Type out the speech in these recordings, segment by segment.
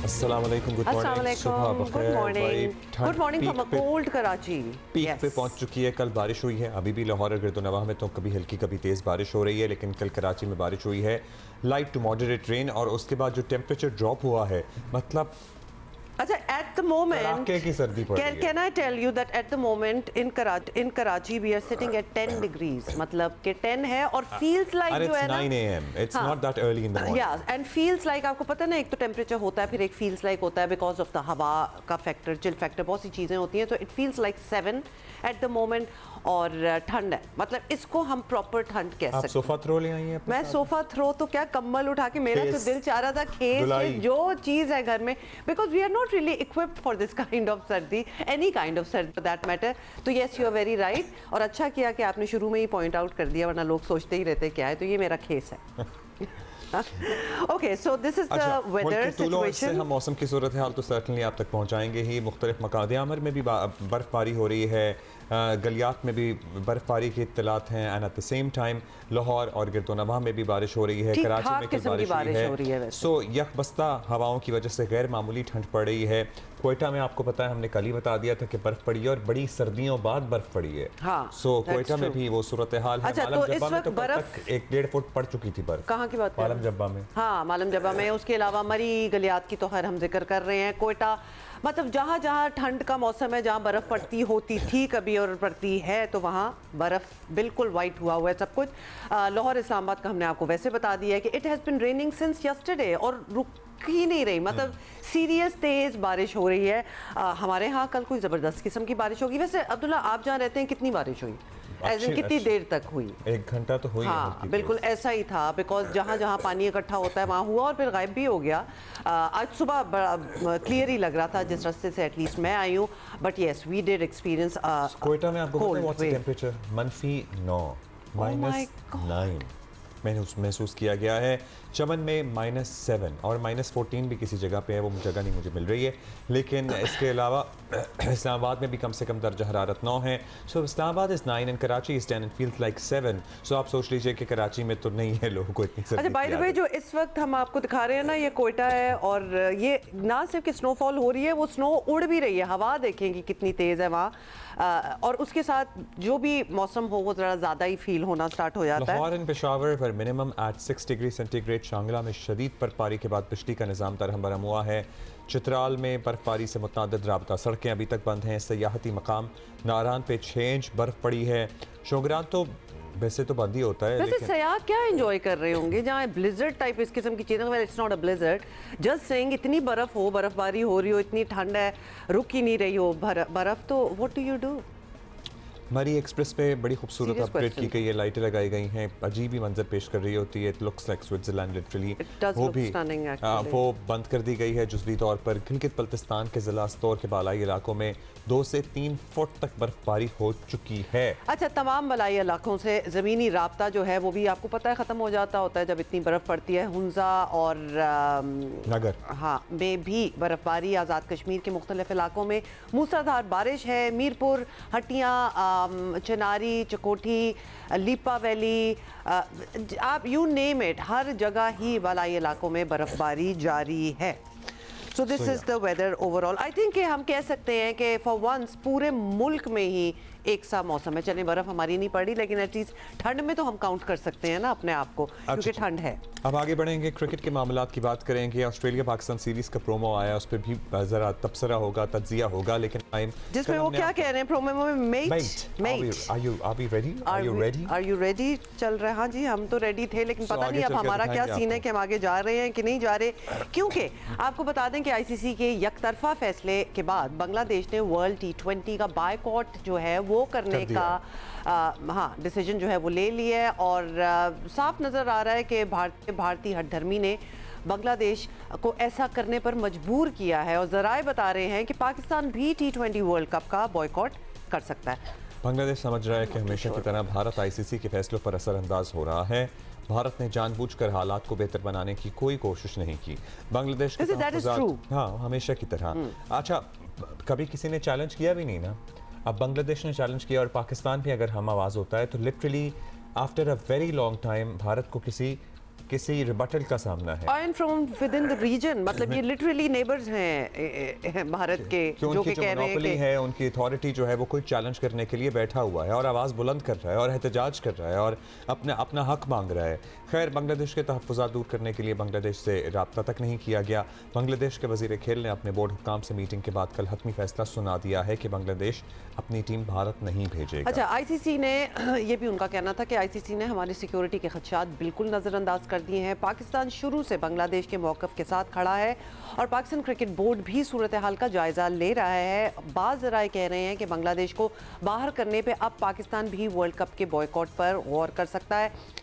अस्सलाम वालेकुम, good morning, सुबह बखैर। Good morning from a cold Karachi. Peak पे पहुंच चुकी है। कल बारिश हुई है, अभी भी लाहौर और गिरदोनवाह में तो कभी हल्की कभी तेज़ बारिश हो रही है, लेकिन कल कराची में बारिश हुई है, लाइट टू मॉडरेट रेन। और उसके बाद जो टेम्परेचर ड्रॉप हुआ है, मतलब अच्छा, at the moment, कड़ाके की सर्दी पड़ रही है। can I tell you that at the moment in Karachi we are sitting at 10 degrees, मतलब कि 10 है और feels like जो है ना, 9 AM, it's not that early in the morning. Yeah, and feels like, आपको पता है ना, एक तो टेम्परेचर होता है, फिर एक feels like होता है because of the हवा का फैक्टर, चिल फैक्टर, बहुत सी चीज़ें होती हैं, तो it feels like 7 at the moment। और ठंड है, मतलब इसको हम प्रॉपर ठंड कह सकते हैं। आप सोफा थ्रो ले आई हैं? मैं सोफा थ्रो तो क्या, कम्बल उठा के, मेरा तो दिल चाह रहा था खेस जो चीज़ है घर में, because we are not really equipped for this kind of sardi, any kind of sardi for that matter. तो yes, you are very right, और अच्छा किया कि आपने शुरू में ही पॉइंट आउट कर दिया, वरना लोग सोचते ही रहते क्या है। तो ये मेरा खेस है। Okay, so this is the weather situation. हम मौसम की सूरत हाल तो सर्टनली आप तक पहुंचाएंगे ही। मुख्तलिफ मकाम आमर में भी बर्फबारी हो रही है, गलियात में भी बर्फबारी की इत्तलात हैं, and at the same time Lahore और गिरदोनवाह में भी बारिश हो रही है, कराची में कल बारिश हुई है। सो यकबस्ता हवाओं की वजह से गैर मामूली ठंड पड़ रही है। कोयटा में आपको पता है, हमने कल ही बता दिया था कि बर्फ पड़ी है और बड़ी सर्दियों बाद बर्फ पड़ी है। सो कोयटा में भी वो सूरत हाल है। तो इस वक्त बर्फ 1-1.5 फुट पड़ चुकी थी बर्फ। कहाँ की बात कर रहे हैं? मालम जब्बा में। हाँ, मालम जब्बा में। उसके अलावा मरी गलियात की तो खैर हम जिक्र कर रहे हैं। कोयटा, मतलब जहाँ जहाँ ठंड का मौसम है, जहाँ बर्फ़ पड़ती होती थी कभी और पड़ती है, तो वहाँ बर्फ़ बिल्कुल वाइट हुआ है सब कुछ। लाहौर इस्लामाबाद का हमने आपको वैसे बता दिया है कि it has been raining since yesterday, और रुक ही नहीं रही, मतलब सीरियस तेज़ बारिश हो रही है। हमारे यहाँ कल कोई ज़बरदस्त किस्म की बारिश होगी। वैसे अब्दुल्ला, आप जहाँ रहते हैं कितनी बारिश हुई? कितनी देर तक हुई? 1 घंटा तो हुई। हाँ, बिल्कुल ऐसा ही था, बिकॉज जहाँ जहाँ पानी इकट्ठा होता है वहाँ हुआ और फिर गायब भी हो गया। आज सुबह क्लियर ही लग रहा था जिस रास्ते से एटलीस्ट मैं आई हूँ, but yes, we did experience Quetta में। आपको पता है व्हाट्स द टेम्परेचर? -9, -9 मैंने महसूस किया गया है। चमन में -7 और -14 भी किसी जगह पे है, वो जगह नहीं मुझे मिल रही है। लेकिन इसके अलावा इस्लामाबाद में भी कम से कम दर्जा हरारत 9 है। So Islamabad is 9 and Karachi is 10 and feels like 7। So आप सोच लीजिए कि कराची में तो नहीं है लोगों को इतनी सर्दी। अच्छा, बाय द वे, जो इस वक्त हम आपको दिखा रहे हैं ना, ये कोयटा है, और ये ना सिर्फ कि स्नोफॉल हो रही है, वो स्नो उड़ भी रही है। हवा देखेंगे कितनी तेज़ है वहाँ, और उसके साथ जो भी मौसम हो वो ज़रा ज़्यादा ही फील होना स्टार्ट हो जाता है। लाहौर एंड पेशावर पर minimum at 6 degree centigrade. Shangla में शदीद बर्फबारी के बाद बिजली का निज़ाम तरहम बरहम हुआ है। चित्राल में बर्फबारी से मुतअद्दिद राबता सड़कें अभी तक बंद हैं। सयाहती मकाम नारान पे 6 इंच बर्फ पड़ी है। शोगरान तो वैसे तो बंद ही होता है, वैसे सयाह क्या एंजॉय कर रहे होंगे जहाँ ब्लिजर्ड टाइप इस किस्म की चीज़ें। Well, it's not a blizzard, just saying इतनी बर्फ हो, बर्फबारी हो रही हो, इतनी ठंड है, रुक ही नहीं रही हो बर्फ, तो व्हाट डू यू डू? मरी एक्सप्रेस पे बड़ी खूबसूरत अपग्रेड की गई है, लाइटें लगाई गई हैं, अजीब ही मंजर पेश कर रही होती है। It looks like Switzerland literally. वो भी वो बंद कर दी गई है जुज़वी तौर पर। गिलगित बल्तिस्तान के ज़िला अस्तौर के बालाई इलाकों में 2 से 3 फुट तक बर्फबारी हो चुकी है। अच्छा, तमाम बालाई इलाकों से ज़मीनी राब्ता जो है वो भी आपको पता है ख़त्म हो जाता होता है जब इतनी बर्फ़ पड़ती है। हुंजा और नगर, हाँ, में भी बर्फबारी। आज़ाद कश्मीर के मुख्तलिफ इलाकों में मूसलाधार बारिश है। मीरपुर, हटियाँ, चनारी, चकोठी, लीपा वैली, आप यू नेम इट, हर जगह ही बालाई इलाकों में बर्फबारी जारी है। So this is the weather overall. I think हम कह सकते हैं कि फॉर वंस पूरे मुल्क में ही एक सा मौसम है। चलिए, बर्फ हमारी नहीं पड़ी, लेकिन एटलीस्ट ठंड में तो हम काउंट कर सकते हैं ना अपने आप को, क्योंकि ठंड है। अब आगे बढ़ेंगे, क्रिकेट के मामलात की बात करेंगे। ऑस्ट्रेलिया पाकिस्तान सीरीज का प्रोमो आया, उस पर भी जरा तबसरा होगा, तज्जिया होगा, लेकिन टाइम जिसमें वो क्या कह रहे हैं प्रोमो में, आर यू रेडी चल रहा है। हाँ जी, हम तो रेडी थे, लेकिन पता नहीं अब हमारा क्या सीन है कि हम आगे जा रहे हैं कि नहीं जा रहे। क्योंकि आपको बता दें कि आईसीसी के यकतरफा फैसले के बाद बांग्लादेश ने वर्ल्ड T20 का बायकॉट जो है वो करने का हाँ डिसीजन जो है वो ले लिया है। और साफ नज़र आ रहा है कि भारतीय हठधर्मी ने बांग्लादेश को ऐसा करने पर मजबूर किया है, और ज़राए बता रहे हैं कि पाकिस्तान भी T20 वर्ल्ड कप का बॉयकॉट कर सकता है। बांग्लादेश समझ रहा है कि हमेशा की तरह भारत आईसीसी के फैसलों पर असरअंदाज हो रहा है। भारत ने जानबूझकर हालात को बेहतर बनाने की कोई कोशिश नहीं की। बांग्लादेश के हाँ, हमेशा की तरह। अच्छा, कभी किसी ने चैलेंज किया भी नहीं ना। अब बांग्लादेश ने चैलेंज किया, और पाकिस्तान भी अगर हम आवाज़ होता है तो literally after a very long time Bharat को किसी किसी रिबटल का सामना है। And from within the region, मतलब ये लिटरली नेबर्स हैं भारत के, जो कि कह रहे हैं कि है उनकी अथॉरिटी जो है वो कोई चैलेंज करने के लिए बैठा हुआ है और आवाज़ बुलंद कर रहा है और एहतजाज कर रहा है और अपना हक मांग रहा है। खैर, बांग्लादेश के तहफ़्फ़ुज़ात दूर करने के लिए बांग्लादेश से रब्ता तक नहीं किया गया। बांग्लादेश के वज़ीर खेल ने अपने बोर्ड हुकाम से मीटिंग के बाद कल हतमी फैसला सुना दिया है कि बांग्लादेश अपनी टीम भारत नहीं भेजेगा। अच्छा, आईसीसी ने ये भी उनका कहना था कि आईसीसी ने हमारी सिक्योरिटी के खदशात बिल्कुल नज़रअंदाज कर दिए हैं। पाकिस्तान शुरू से बांग्लादेश के मौक़िफ़ के साथ खड़ा है और पाकिस्तान क्रिकेट बोर्ड भी सूरत हाल का जायज़ा ले रहा है। बाज़ राय कह रहे हैं कि बांग्लादेश को बाहर करने पे अब पाकिस्तान भी वर्ल्ड कप के बॉयकॉट पर गौर कर सकता है।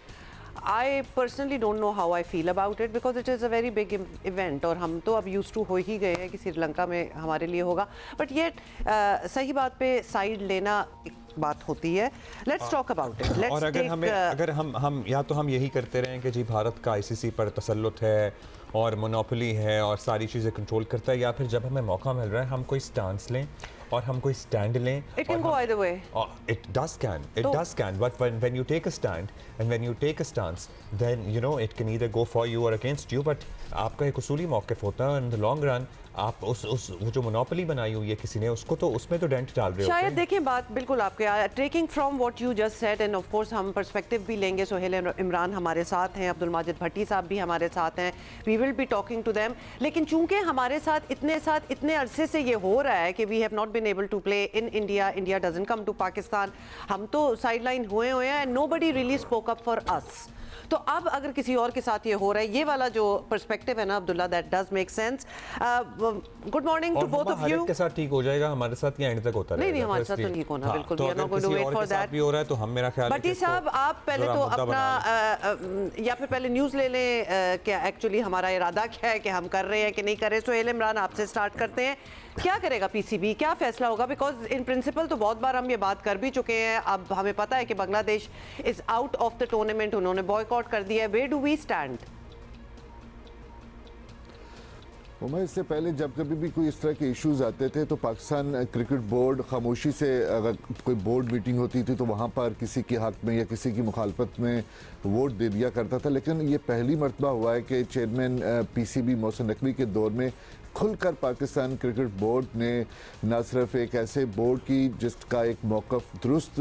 I personally don't know how I feel about it because it is a very big event और हम तो अब यूज टू हो ही गए हैं कि श्रीलंका में हमारे लिए होगा, बट ये सही बात पे साइड लेना एक बात होती है। Let's talk about it. और अगर हम या तो हम यही करते रहें कि जी भारत का आईसीसी पर तसल्लुत है और मोनोपोली है और सारी चीज़ें कंट्रोल करता है, या फिर जब हमें मौका मिल रहा है हम कोई स्टांस लें और हम कोई स्टैंड लें। It can go either way. It does can. But when you take a stand and when you take a stance, then you know it can either go for you or against you. But आपका एक उसूली मौक़िफ़ होता है, in the long run आप वो जो monopoly बनाई हुई है किसी ने, उसको तो उसमें तो डेंट डाल रहे हो। शायद देखें, बात बिल्कुल आपके taking from what you just said end of course हम पर्सपेक्टिव भी लेंगे। सोहेल इमरान हमारे साथ हैं, अब्दुल माजिद भट्टी साहब भी हमारे साथ हैं, we will be talking to them. लेकिन चूंकि हमारे साथ इतने अरसे से ये हो रहा है कि we have not been able to play in India, India doesn't come to Pakistan, हम तो साइडलाइन हुए हैं and nobody really spoke up for us. तो अब अगर किसी और के साथ ये हो रहा है, ये वाला जो पर्सपेक्टिव है ना Abdullah, that does make sense. Good morning to both of you. के साथ ठीक हो जाएगा, हमारे साथ ये एंड तक होता रहेगा। नहीं, हमारे साथ तो ठीक होना, बिल्कुल भी not going to wait for that. भी हो रहा है तो हम, मेरा ख्याल है भट्टी साहब, आप पहले तो अपना या फिर पहले न्यूज़ ले लें, क्या एक्चुअली हमारा इरादा क्या है कि हम कर रहे हैं कि नहीं कर रहे। सोहेल इमरान, आपसे स्टार्ट करते हैं। क्या करेगा पीसीबी, क्या फैसला होगा? बिकॉज इन प्रिंसिपल तो बहुत बार हम ये बात कर भी चुके हैं, अब हमें पता है कि Bangladesh is out of the tournament, उन्होंने बॉयकॉट कर दिया है। Where do we stand? Umar, इससे पहले जब कभी भी कोई इस तरह के इश्यूज आते थे तो पाकिस्तान क्रिकेट बोर्ड खामोशी से, अगर कोई बोर्ड मीटिंग होती थी तो वहाँ पर किसी के हक में या किसी की मुखालफत में वोट दे दिया करता था। लेकिन ये पहली मरतबा हुआ है कि चेयरमैन पीसीबी मोहसिन नकवी के दौर में खुलकर पाकिस्तान क्रिकेट बोर्ड ने न सिर्फ एक ऐसे बोर्ड की जिसका एक मौक़िफ़ दुरुस्त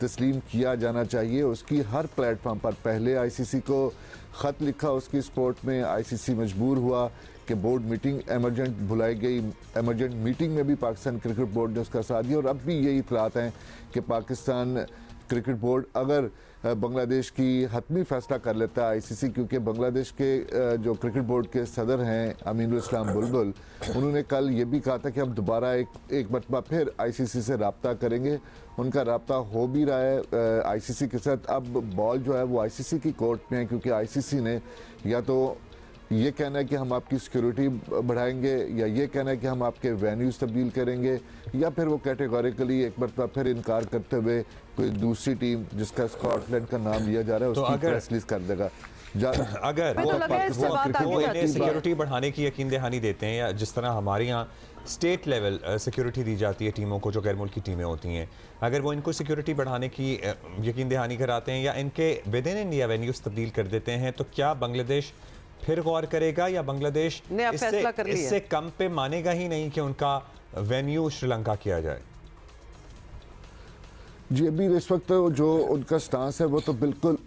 तस्लीम किया जाना चाहिए, उसकी हर प्लेटफॉर्म पर पहले आईसीसी को ख़त लिखा, उसकी सपोर्ट में आईसीसी मजबूर हुआ कि बोर्ड मीटिंग एमरजेंट बुलाई गई। एमरजेंट मीटिंग में भी पाकिस्तान क्रिकेट बोर्ड ने उसका साथ दिया और अब भी यही इतलात हैं कि पाकिस्तान क्रिकेट बोर्ड अगर बांग्लादेश की हतमी फैसला कर लेता है आईसीसी, क्योंकि बांग्लादेश के जो क्रिकेट बोर्ड के सदर हैं अमीनुल इस्लाम बुलबुल, उन्होंने कल ये भी कहा था कि हम दोबारा एक मरतबा फिर आईसीसी से रब्ता करेंगे। उनका रब्ता हो भी रहा है आईसीसी के साथ। अब बॉल जो है वो आईसीसी की कोर्ट में है, क्योंकि आईसीसी ने या तो ये कहना है कि हम आपकी सिक्योरिटी बढ़ाएंगे या ये कहना है कि हम आपके वेन्यूज़ तब्दील करेंगे, या फिर वो कैटेगोरिकली एक मरतबा फिर इनकार करते हुए कोई दूसरी टीम जिसका स्कॉटलैंड का नाम लिया जा रहा है तो उसकी प्रेस रिलीज कर देगा। अगर वो इन्हें सिक्योरिटी बढ़ाने की यकीन दहानी देते हैं, या जिस तरह हमारे यहाँ स्टेट लेवल सिक्योरिटी दी जाती है टीमों को जो गैर मुल्की टीमें होती हैं, अगर वो इनको सिक्योरिटी बढ़ाने की यकीन दहानी कराते हैं या इनके विद इन इंडिया वेन्यूज़ तब्दील कर देते हैं, तो क्या बांग्लादेश फिर गौर करेगा या बांग्लादेश इससे कम पे मानेगा ही नहीं कि उनका वेन्यू श्रीलंका किया जाए? जी, अभी इस वक्त जो उनका स्टांस है वो तो बिल्कुल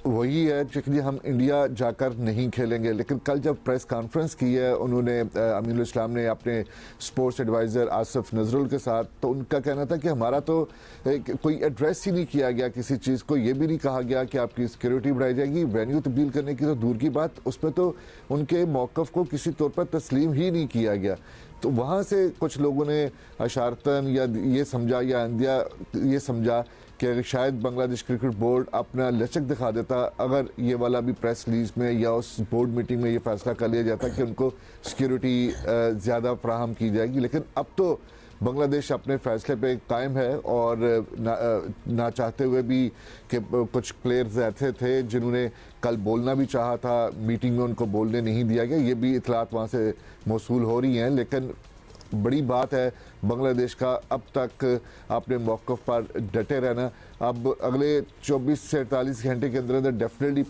वही है कि हम इंडिया जाकर नहीं खेलेंगे। लेकिन कल जब प्रेस कॉन्फ्रेंस की है उन्होंने, अमीनुल इस्लाम ने अपने स्पोर्ट्स एडवाइज़र आसिफ नजरुल के साथ, तो उनका कहना था कि हमारा तो कोई एड्रेस ही नहीं किया गया किसी चीज़ को, ये भी नहीं कहा गया कि आपकी सिक्योरिटी बढ़ाई जाएगी। वेन्यू तब्दील करने की तो दूर की बात, उसमें तो उनके मौक़िफ़ को किसी तौर पर तस्लीम ही नहीं किया गया। तो वहाँ से कुछ लोगों ने अशारतन या ये समझा या अंदिया ये समझा कि शायद बांग्लादेश क्रिकेट बोर्ड अपना लचक दिखा देता अगर ये वाला भी प्रेस रिलीज में या उस बोर्ड मीटिंग में ये फैसला कर लिया जाता कि उनको सिक्योरिटी ज़्यादा फ्राहम की जाएगी। लेकिन अब तो बांग्लादेश अपने फैसले पे कायम है और ना चाहते हुए भी कि कुछ प्लेयर्स ऐसे थे जिन्होंने कल बोलना भी चाहा था, मीटिंग में उनको बोलने नहीं दिया गया, ये भी इतलात वहाँ से मौसूल हो रही हैं। लेकिन बड़ी बात है बांग्लादेश का। अब तक अपने मौक़िफ़ पर डटे रहना, अब अगले 24 से 48 घंटे के अंदर अंदर डेफिनेटली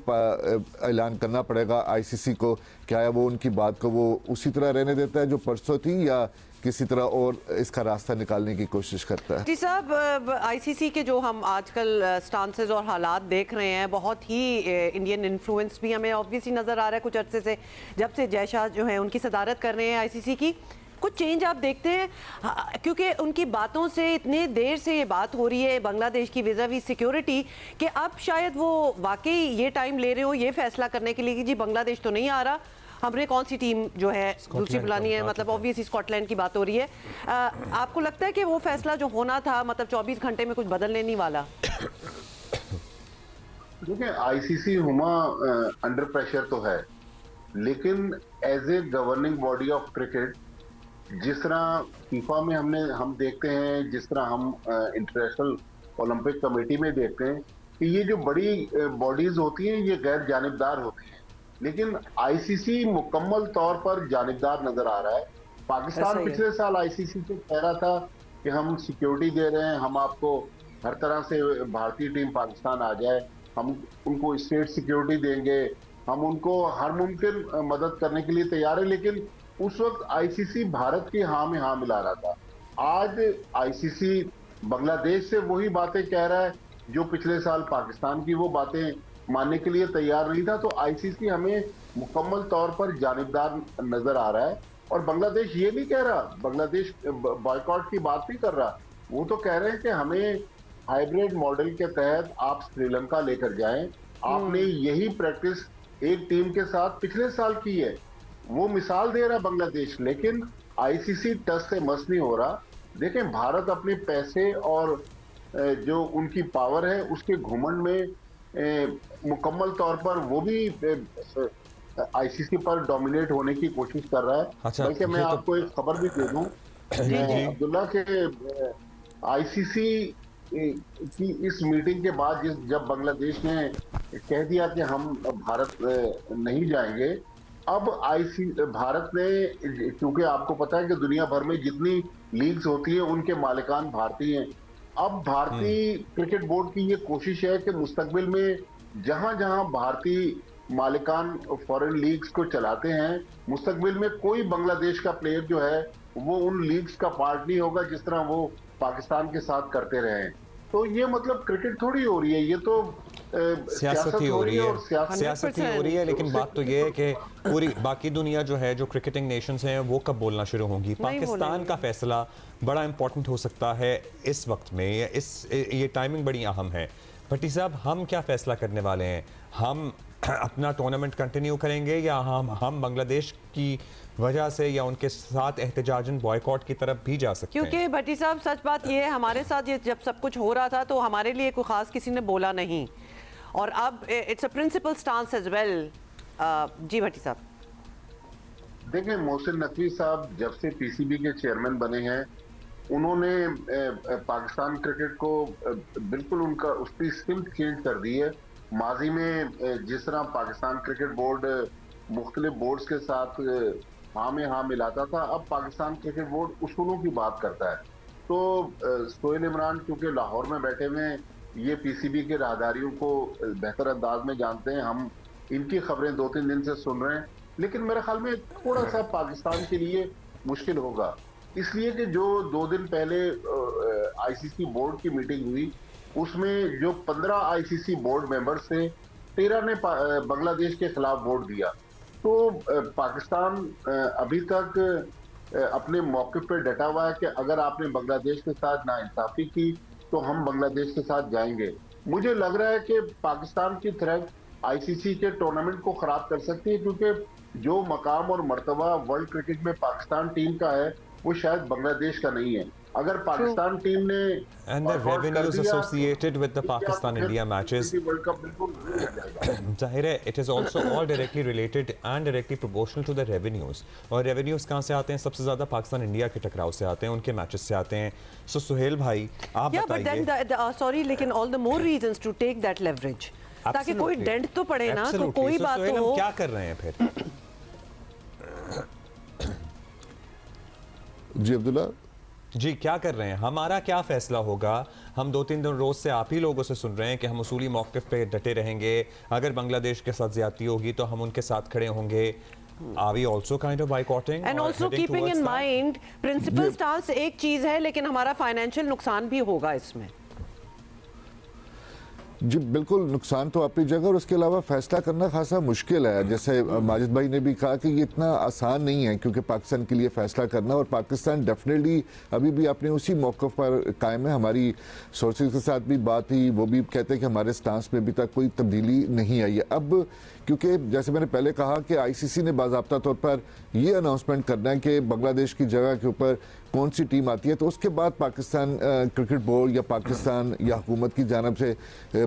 ऐलान करना पड़ेगा आईसीसी को, क्या वो उनकी बात को वो उसी तरह रहने देता है जो परसों थी, या किसी तरह और इसका रास्ता निकालने की कोशिश करता है। जी साहब, आईसीसी के जो हम आजकल स्टांसेस और हालात देख रहे हैं, बहुत ही इंडियन इन्फ्लुएंस भी हमें ऑब्वियसली नज़र आ रहा है कुछ अरसे से, जब से जय शाह जो है उनकी सदारत कर रहे हैं आईसीसी की। कुछ चेंज आप देखते हैं? क्योंकि उनकी बातों से इतने देर से ये बात हो रही है बांग्लादेश की विज़ावी सिक्योरिटी, कि अब शायद वो वाकई ये टाइम ले रहे हो ये फैसला करने के लिए कि जी बांग्लादेश तो नहीं आ रहा, हमने कौन सी टीम जो है दूसरी बुलानी है, मतलब ऑब्वियसली स्कॉटलैंड की बात हो रही है। आपको लगता है कि वो फैसला जो होना था, मतलब 24 घंटे में कुछ बदलने नहीं वाला? देखिए, आईसीसी हुमा अंडर प्रेशर तो है, लेकिन as a governing body of cricket, जिस तरह फीफा में हम देखते हैं, जिस तरह हम इंटरनेशनल ओलंपिक कमेटी में देखते हैं कि ये जो बड़ी बॉडीज होती हैं ये गैर जानिबदार होती हैं, लेकिन आईसीसी मुकम्मल तौर पर जानिबदार नजर आ रहा है। पाकिस्तान पिछले साल आईसीसी से कह रहा था कि हम सिक्योरिटी दे रहे हैं, हम आपको हर तरह से भारतीय टीम पाकिस्तान आ जाए, हम उनको स्टेट सिक्योरिटी देंगे, हम उनको हर मुमकिन मदद करने के लिए तैयार है, लेकिन उस वक्त आईसीसी भारत की हाँ में हाँ मिला रहा था। आज आईसीसी बांग्लादेश से वही बातें कह रहा है जो पिछले साल पाकिस्तान की वो बातें मानने के लिए तैयार नहीं था। तो आईसीसी हमें मुकम्मल तौर पर जानिबदार नजर आ रहा है। और बांग्लादेश ये नहीं कह रहा, बांग्लादेश बॉयकॉट की बात नहीं कर रहा, वो तो कह रहे हैं कि हमें हाइब्रिड मॉडल के तहत आप श्रीलंका लेकर जाएं। आपने यही प्रैक्टिस एक टीम के साथ पिछले साल की है, वो मिसाल दे रहा बांग्लादेश, लेकिन आईसीसी टस से मस नहीं हो रहा। देखें, भारत अपने पैसे और जो उनकी पावर है उसके घुमंड में मुकम्मल तौर पर वो भी आईसीसी पर डोमिनेट होने की कोशिश कर रहा है। अच्छा, बल्कि मैं आपको एक खबर भी दे दूं, अब्दुल्ला के आईसीसी की इस मीटिंग के बाद जब बांग्लादेश ने कह दिया कि हम भारत नहीं जाएंगे, अब भारत ने, क्योंकि आपको पता है कि दुनिया भर में जितनी लीग्स होती है उनके मालिकान भारतीय हैं, अब भारतीय क्रिकेट बोर्ड की ये कोशिश है कि मुस्तकबिल में जहां जहां भारतीय मालिकान फॉरेन लीग्स को चलाते हैं, मुस्तकबिल में कोई बांग्लादेश का प्लेयर जो है वो उन लीग्स का पार्ट नहीं होगा, जिस तरह वो पाकिस्तान के साथ करते रहे हैं। तो ये मतलब क्रिकेट थोड़ी हो रही है, ये तो सियासत ही हो रही है, सियासत ही हो रही है। लेकिन बात तो ये है कि पूरी बाकी दुनिया जो है, जो क्रिकेटिंग नेशंस हैं, वो कब बोलना शुरू होंगी? पाकिस्तान का फैसला बड़ा इंपॉर्टेंट हो सकता है इस वक्त में, ये टाइमिंग बड़ी अहम है। भट्टी साहब, हम क्या फैसला करने वाले हैं? हम अपना टूर्नामेंट कंटिन्यू करेंगे या हम बांग्लादेश की वजह से या उनके साथ एहतजाजन बॉयकॉट की तरफ भी जा सकते हैं? क्योंकि भट्टी साहब, सच बात ये है, हमारे साथ ये जब सब कुछ हो रहा था तो हमारे लिए कोई खास किसी ने बोला नहीं, और अब it's a principle stance as well. जी भट्टी साहब, देखिए, मोहसिन नकवी साहब जब से पीसीबी के चेयरमैन बने हैं, उन्होंने पाकिस्तान क्रिकेट को बिल्कुल उसकी सिमत चेंज कर दी है। माजी में जिस तरह पाकिस्तान क्रिकेट बोर्ड मुख्तलिफ बोर्ड्स के साथ हाँ में हाँ मिलाता था, अब पाकिस्तान क्रिकेट बोर्ड उसूलों की बात करता है। तो सोहेल इमरान क्योंकि लाहौर में बैठे हुए हैं, ये पीसीबी के राहदारियों को बेहतर अंदाज में जानते हैं, हम इनकी खबरें 2-3 दिन से सुन रहे हैं, लेकिन मेरे ख्याल में थोड़ा सा पाकिस्तान के लिए मुश्किल होगा, इसलिए कि जो 2 दिन पहले आईसीसी बोर्ड की मीटिंग हुई, उसमें जो 15 आईसीसी बोर्ड मेंबर्स थे, 13 ने बांग्लादेश के खिलाफ वोट दिया। तो पाकिस्तान अभी तक अपने मौके पर डटा हुआ है कि अगर आपने बांग्लादेश के साथ नाइंसाफी की तो हम बांग्लादेश के साथ जाएंगे। मुझे लग रहा है कि पाकिस्तान की थ्रेट आईसीसी के टूर्नामेंट को खराब कर सकती है, क्योंकि जो मकाम और मर्तबा वर्ल्ड क्रिकेट में पाकिस्तान टीम का है वो शायद बांग्लादेश का नहीं है। अगर पाकिस्तान टीम ने and the revenues associated with the Pakistan India matches, जाहिर है it is also all directly related and directly proportional to the revenues, और revenues कहाँ से आते हैं? सबसे ज़्यादा पाकिस्तान इंडिया के टकराव से आते हैं, उनके मैचेस से आते हैं। सो सुहेल भाई, आप बताइए। सॉरी, लेकिन all the more reasons to take that leverage, ताकि कोई डेंट तो पड़े ना, तो कोई बात तो हो। क्या कर रहे हैं फिर? जी अब्दुल्ला, जी क्या कर रहे हैं, हमारा क्या फैसला होगा? हम 2-3 दिन रोज से आप ही लोगों से सुन रहे हैं कि हम उसूली मौक़िफ़ पे डटे रहेंगे, अगर बांग्लादेश के साथ ज्यादती होगी तो हम उनके साथ खड़े होंगे। Are we also kind of boycotting and or also heading keeping towards in that? Mind principle stance एक चीज है, लेकिन हमारा फाइनेंशियल नुकसान भी होगा इसमें। जी बिल्कुल, नुकसान तो अपनी जगह, और उसके अलावा फैसला करना खासा मुश्किल है। जैसे माजिद भाई ने भी कहा कि ये इतना आसान नहीं है क्योंकि पाकिस्तान के लिए फैसला करना, और पाकिस्तान डेफिनेटली अभी भी अपने उसी मौक़िफ़ पर कायम है। हमारी सोर्सेज के साथ भी बात हुई, वो भी कहते हैं कि हमारे स्टांस में अभी तक कोई तब्दीली नहीं आई है। अब क्योंकि जैसे मैंने पहले कहा कि आईसीसी ने बाज़ाब्ता तौर पर ये अनाउंसमेंट करना है कि बांग्लादेश की जगह के ऊपर कौन सी टीम आती है, तो उसके बाद पाकिस्तान क्रिकेट बोर्ड या पाकिस्तान या हुकूमत की जानब से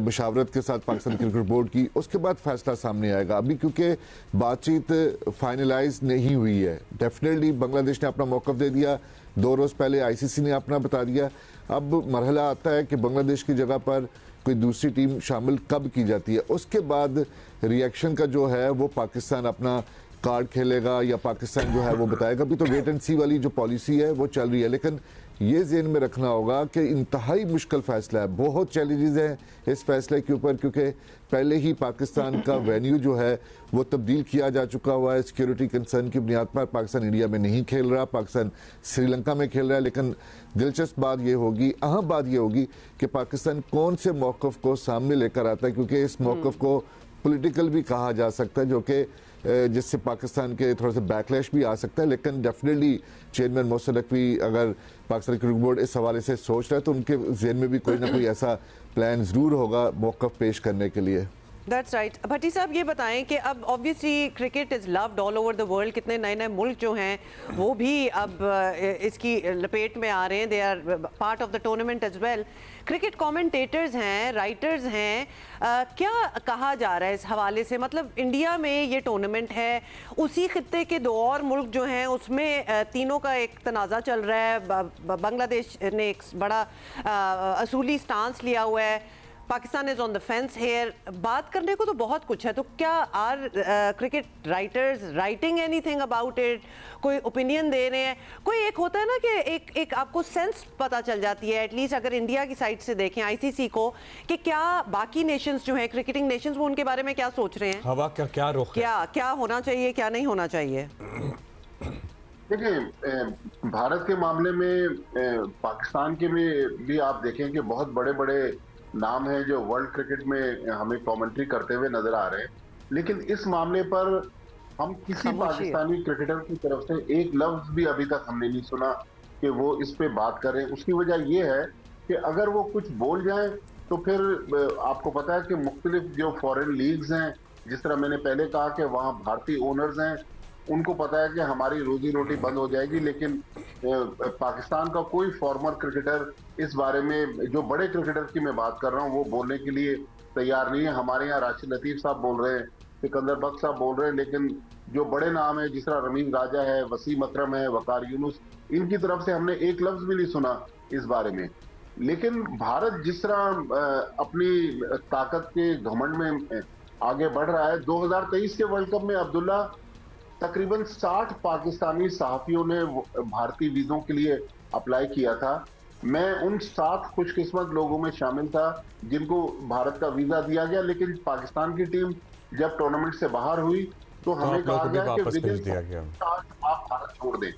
मशावरत के साथ पाकिस्तान क्रिकेट बोर्ड की, उसके बाद फैसला सामने आएगा। अभी क्योंकि बातचीत फाइनलाइज नहीं हुई है, डेफिनेटली बांग्लादेश ने अपना मौक़िफ़ दे दिया, 2 रोज़ पहले आईसीसी ने अपना बता दिया। अब मरहला आता है कि बांग्लादेश की जगह पर कोई दूसरी टीम शामिल कब की जाती है, उसके बाद रिएक्शन का जो है वो पाकिस्तान अपना कार्ड खेलेगा या पाकिस्तान जो है वो बताएगा। अभी तो वेट एंड सी वाली जो पॉलिसी है वो चल रही है, लेकिन ये ज़हन में रखना होगा कि इंतहाई मुश्किल फ़ैसला है, बहुत चैलेंजेस हैं इस फैसले के ऊपर, क्योंकि पहले ही पाकिस्तान का वेन्यू जो है वो तब्दील किया जा चुका हुआ है। सिक्योरिटी कंसर्न की बुनियाद पर पाकिस्तान इंडिया में नहीं खेल रहा, पाकिस्तान श्रीलंका में खेल रहा है। लेकिन दिलचस्प बात ये होगी, अहम बात ये होगी कि पाकिस्तान कौन से मौक़िफ़ को सामने लेकर आता है, क्योंकि इस मौक़िफ़ को पॉलिटिकल भी कहा जा सकता है, जो कि जिससे पाकिस्तान के थोड़ा सा बैकलैश भी आ सकता है। लेकिन डेफिनेटली चेयरमैन मोहसिन नकवी अगर पाकिस्तान क्रिकेट बोर्ड इस हवाले से सोच रहा है तो उनके जहन में भी कोई ना कोई ऐसा प्लान ज़रूर होगा मौक़िफ़ पेश करने के लिए। That's right. भट्टी साहब ये बताएं कि अब obviously cricket is loved all over the world, कितने नए नए मुल्क जो हैं वो भी अब इसकी लपेट में आ रहे हैं, they are part of the tournament as well. Cricket commentators हैं, राइटर्स हैं, क्या कहा जा रहा है इस हवाले से? मतलब इंडिया में ये टूर्नामेंट है, उसी खित्ते के 2 और मुल्क जो हैं उसमें तीनों का एक तनाज़ा चल रहा है। बांग्लादेश ने एक बड़ा असूली स्टांस लिया हुआ है, Pakistan is on the fence here. बात करने को तो बहुत कुछ है, तो क्या are cricket writers writing anything about it? कोई ओपिनियन दे रहे हैं? कोई एक होता है ना कि एक आपको सेंस पता चल जाती है, एटलीस्ट अगर इंडिया की साइड से देखें आईसीसी को, कि क्या बाकी नेशंस जो हैं क्रिकेटिंग नेशंस वो उनके बारे में क्या सोच रहे हैं, हवा का क्या रुख है, क्या होना चाहिए, क्या नहीं होना चाहिए? देखिए, भारत के मामले में पाकिस्तान के में भी आप देखें कि बहुत बड़े बड़े नाम है जो वर्ल्ड क्रिकेट में हमें कमेंट्री करते हुए नजर आ रहे हैं, लेकिन इस मामले पर हम किसी पाकिस्तानी क्रिकेटर की तरफ से एक लफ्ज भी अभी तक हमने नहीं सुना कि वो इस पे बात करें। उसकी वजह ये है कि अगर वो कुछ बोल जाएं तो फिर आपको पता है कि मुख्तलिफ जो फॉरेन लीग्स हैं, जिस तरह मैंने पहले कहा कि वहाँ भारतीय ओनर्स हैं, उनको पता है कि हमारी रोजी रोटी बंद हो जाएगी। लेकिन पाकिस्तान का कोई फॉर्मर क्रिकेटर इस बारे में, जो बड़े क्रिकेटर की मैं बात कर रहा हूँ, वो बोलने के लिए तैयार नहीं है। हमारे यहाँ राशिद लतीफ साहब बोल रहे हैं, सिकंदर बख्श साहब बोल रहे हैं, लेकिन जो बड़े नाम है जिस तरह रमीज राजा है, वसीम अकरम है, वकार यूनुस, इनकी तरफ से हमने एक लफ्ज भी नहीं सुना इस बारे में। लेकिन भारत जिस तरह अपनी ताकत के घमंड में आगे बढ़ रहा है, 2023 के वर्ल्ड कप में अब्दुल्ला तकरीबन 60 पाकिस्तानी सहाफियों ने भारतीय वीजों के लिए अप्लाई किया था। मैं उन 7 खुशकिस्मत लोगों में शामिल था जिनको भारत का वीजा दिया गया, लेकिन पाकिस्तान की टीम जब टूर्नामेंट से बाहर हुई तो हमें कहा गया कि विदिन आप भारत छोड़ दें।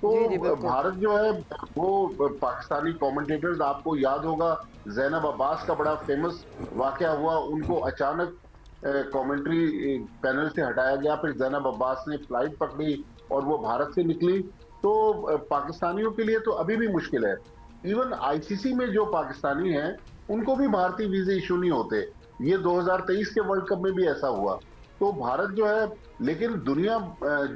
तो भारत जो है वो पाकिस्तानी कमेंटेटर्स, आपको याद होगा जैनब अब्बास का बड़ा फेमस वाकया हुआ, उनको अचानक कमेंट्री पैनल से हटाया गया, फिर जैनब अब्बास ने फ्लाइट पकड़ी और वो भारत से निकली। तो पाकिस्तानियों के लिए तो अभी भी मुश्किल है। इवन आईसीसी में जो पाकिस्तानी हैं उनको भी भारतीय वीजे इशू नहीं होते। ये 2023 के वर्ल्ड कप में भी ऐसा हुआ। तो भारत जो है, लेकिन दुनिया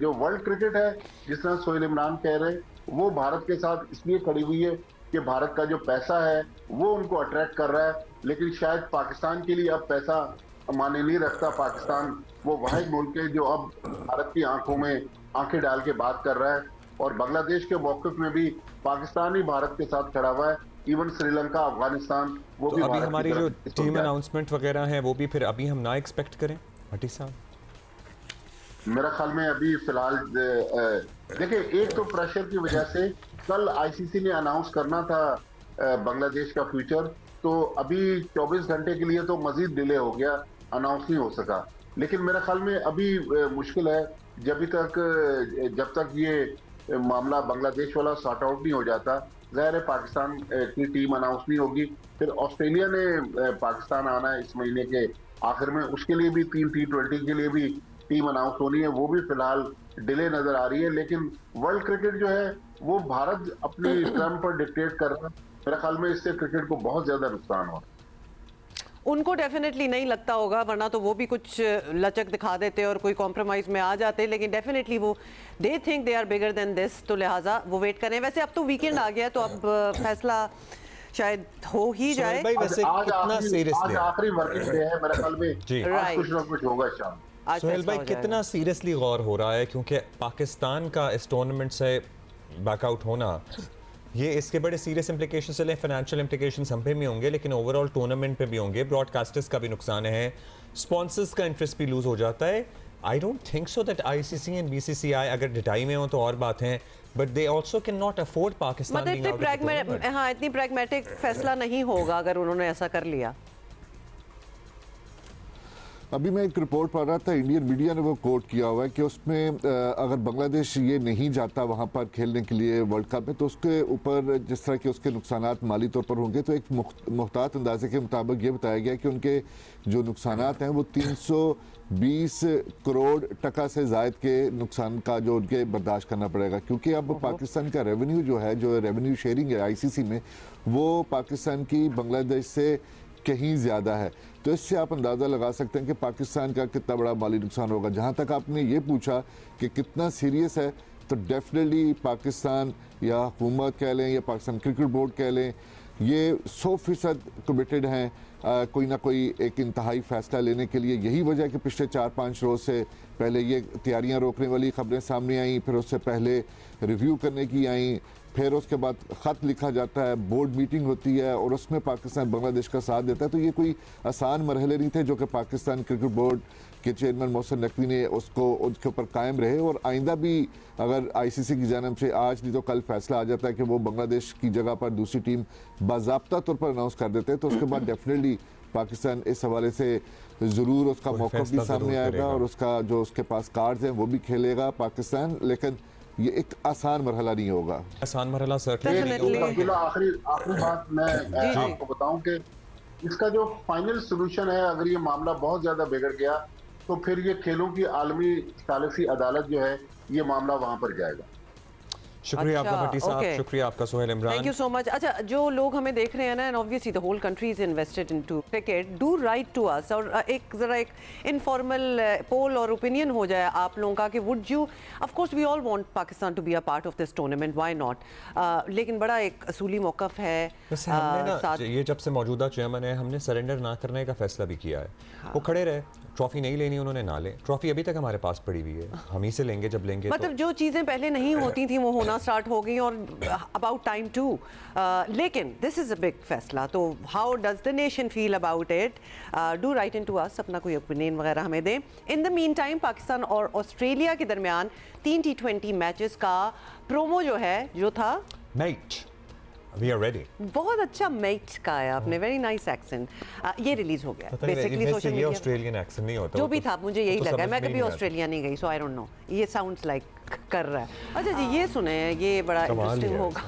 जो वर्ल्ड क्रिकेट है, जिस तरह सोहेल इमरान कह रहे हैं, वो भारत के साथ इसलिए खड़ी हुई है कि भारत का जो पैसा है वो उनको अट्रैक्ट कर रहा है। लेकिन शायद पाकिस्तान के लिए अब पैसा माने नहीं रखता। पाकिस्तान वो वाहिद मुल्क है जो अब भारत की आंखों में आंखें डाल के बात कर रहा है, और बांग्लादेश के मौक़िफ़ में भी पाकिस्तान ही भारत के साथ खड़ा हुआ है। इवन श्रीलंका, अफगानिस्तान, वो भी अभी हमारी जो टीम अनाउंसमेंट वगैरह है वो भी फिर अभी हम ना एक्सपेक्ट करें भट्टी साहब? मेरा ख्याल में अभी फिलहाल देखिए, एक तो प्रेशर की वजह से कल आईसीसी ने अनाउंस करना था बांग्लादेश का फ्यूचर, तो अभी 24 घंटे के लिए तो मजीद डिले हो गया, अनाउंस नहीं हो सका। लेकिन मेरा ख्याल में अभी मुश्किल है, जब तक ये मामला बांग्लादेश वाला सॉर्ट आउट नहीं हो जाता। ज़ाहिर है पाकिस्तान की टीम अनाउंस नहीं होगी, फिर ऑस्ट्रेलिया ने पाकिस्तान आना है इस महीने के आखिर में, उसके लिए भी T20 के लिए भी टीम अनाउंस होनी है, वो भी फिलहाल डिले नजर आ रही है। लेकिन वर्ल्ड क्रिकेट जो है वो भारत अपनी टर्म पर डिक्टेट कर रहा है, मेरे ख्याल में इससे क्रिकेट को बहुत ज्यादा नुकसान हो। उनको डेफिनेटली नहीं लगता होगा, वरना तो वो भी कुछ लचक दिखा देते और कोई कॉम्प्रोमाइज में आ जाते, लेकिन डेफिनेटली वो they think they are bigger than this, तो लिहाजा वो वेट करें। वैसे अब तो वीकेंड आ गया, तो अब फैसला शायद हो ही जाए। आज आखिरी वर्किंग डे है, मेरे ख्याल में आज कुछ ना कुछ होगा शाम। सोहेल भाई, कितना सीरियसली गौर हो रहा है, क्योंकि पाकिस्तान का इस टूर्नामेंट से बैकआउट होना, ये इसके बड़े सीरियस इंप्लीकेशन चले, फाइनेंशियल इंप्लीकेशंस हम पे भी होंगे, लेकिन ओवरऑल टूर्नामेंट पे भी होंगे, ब्रॉडकास्टर्स का भी नुकसान है, स्पॉन्सर्स का इंटरेस्ट भी लूज हो जाता है। I don't think so that ICC and BCCI अगर डिटाई में हो तो और बात है, but they also can not afford Pakistan being out of the tournament. हाँ, इतनी प्रैग्मेटिक फैसला नहीं होगा अगर उन्होंने ऐसा कर लिया। अभी मैं एक रिपोर्ट पढ़ रहा था, इंडियन मीडिया ने वो कोट किया हुआ है कि उसमें अगर बांग्लादेश ये नहीं जाता वहाँ पर खेलने के लिए वर्ल्ड कप में, तो उसके ऊपर जिस तरह के उसके नुकसानात माली तौर पर होंगे, तो एक मुख्तात अंदाजे के मुताबिक ये बताया गया कि उनके जो नुकसानात हैं वो 320 करोड़ टका से ज़ायद के नुकसान का जो उनके बर्दाश्त करना पड़ेगा, क्योंकि अब पाकिस्तान का रेवेन्यू जो है, जो रेवेन्यू शेयरिंग है आईसीसी में, वो पाकिस्तान की बांग्लादेश से कहीं ज़्यादा है। तो इससे आप अंदाज़ा लगा सकते हैं कि पाकिस्तान का कितना बड़ा माली नुकसान होगा। जहाँ तक आपने ये पूछा कि कितना सीरियस है, तो डेफिनेटली पाकिस्तान या हुकूमत कह लें या पाकिस्तान क्रिकेट बोर्ड कह लें, ये 100% कमिटेड हैं कोई ना कोई एक इंतहाई फ़ैसला लेने के लिए। यही वजह है कि पिछले 4-5 रोज़ से पहले ये तैयारियां रोकने वाली खबरें सामने आई, फिर उससे पहले रिव्यू करने की आई, फिर उसके बाद ख़त लिखा जाता है, बोर्ड मीटिंग होती है और उसमें पाकिस्तान बांग्लादेश का साथ देता है। तो ये कोई आसान मरहले नहीं थे जो कि पाकिस्तान क्रिकेट बोर्ड के चेयरमैन मोहसिन नकवी ने उसको उसके ऊपर कायम रहे, और आइंदा भी अगर आईसीसी की जानिब से आज नहीं तो कल फैसला आ जाता है कि वो बांग्लादेश की जगह पर दूसरी टीम बाज़ाब्ता तौर पर अनाउंस कर देते हैं, तो उसके बाद डेफिनेटली पाकिस्तान इस हवाले से ज़रूर उसका मौक़िफ़ भी सामने आएगा और उसका जो उसके पास कार्ड्स हैं वो भी खेलेगा पाकिस्तान। लेकिन ये एक आसान मरहला नहीं होगा, आसान मरहला सर्टेनली। आखिरी बात मैं आपको बताऊं कि इसका जो फाइनल सोल्यूशन है, अगर ये मामला बहुत ज्यादा बिगड़ गया तो फिर ये खेलों की आलमी सालिसी अदालत जो है, ये मामला वहां पर जाएगा। शुक्रिया आपका भट्टी साहब, शुक्रिया आपका Sohail Imran, thank you so much. अच्छा, जो लोग हमें देख रहे हैं ना, and obviously the whole country is invested into cricket, do write to us, और एक जरा एक इनफॉर्मल पोल और ओपिनियन हो जाए आप लोगों का कि would you, of course we all want Pakistan to be a part of this tournament, why not, लेकिन बड़ा एक असूली मौक़िफ़ है। ये जब से मौजूदा चेयरमैन है, हमने सरेंडर ना करने का फैसला भी किया है। वो खड़े रहे, ट्रॉफी नहीं लेनी उन्होंने ना ले, ट्रॉफी अभी तक हमारे पास पड़ी हुई है, हम ही से लेंगे जब लेंगे। मतलब जो चीज़ें पहले नहीं होती थी वो होना स्टार्ट हो गई, और अबाउट टाइम टू, लेकिन this is a big faisla, तो how does the nation feel about it? Do write in to us, अपना कोई ओपिनियन वगैरह हमें दें। In the meantime Pakistan और ऑस्ट्रेलिया के दरमियान 3 T20 मैचेस का प्रोमो जो है, जो था मेट, We are ready. बहुत अच्छा मेट का है आपने, वेरी नाइस एक्सेंट, ये रिलीज हो गया basically social media. Australian accent नहीं होता, जो भी था मुझे यही लगा, मैं कभी ऑस्ट्रेलिया नहीं गई, सो आई डोंट नो, ये साउंड्स लाइक कर रहा है। अच्छा जी, ये सुने, ये बड़ा इंटरेस्टिंग होगा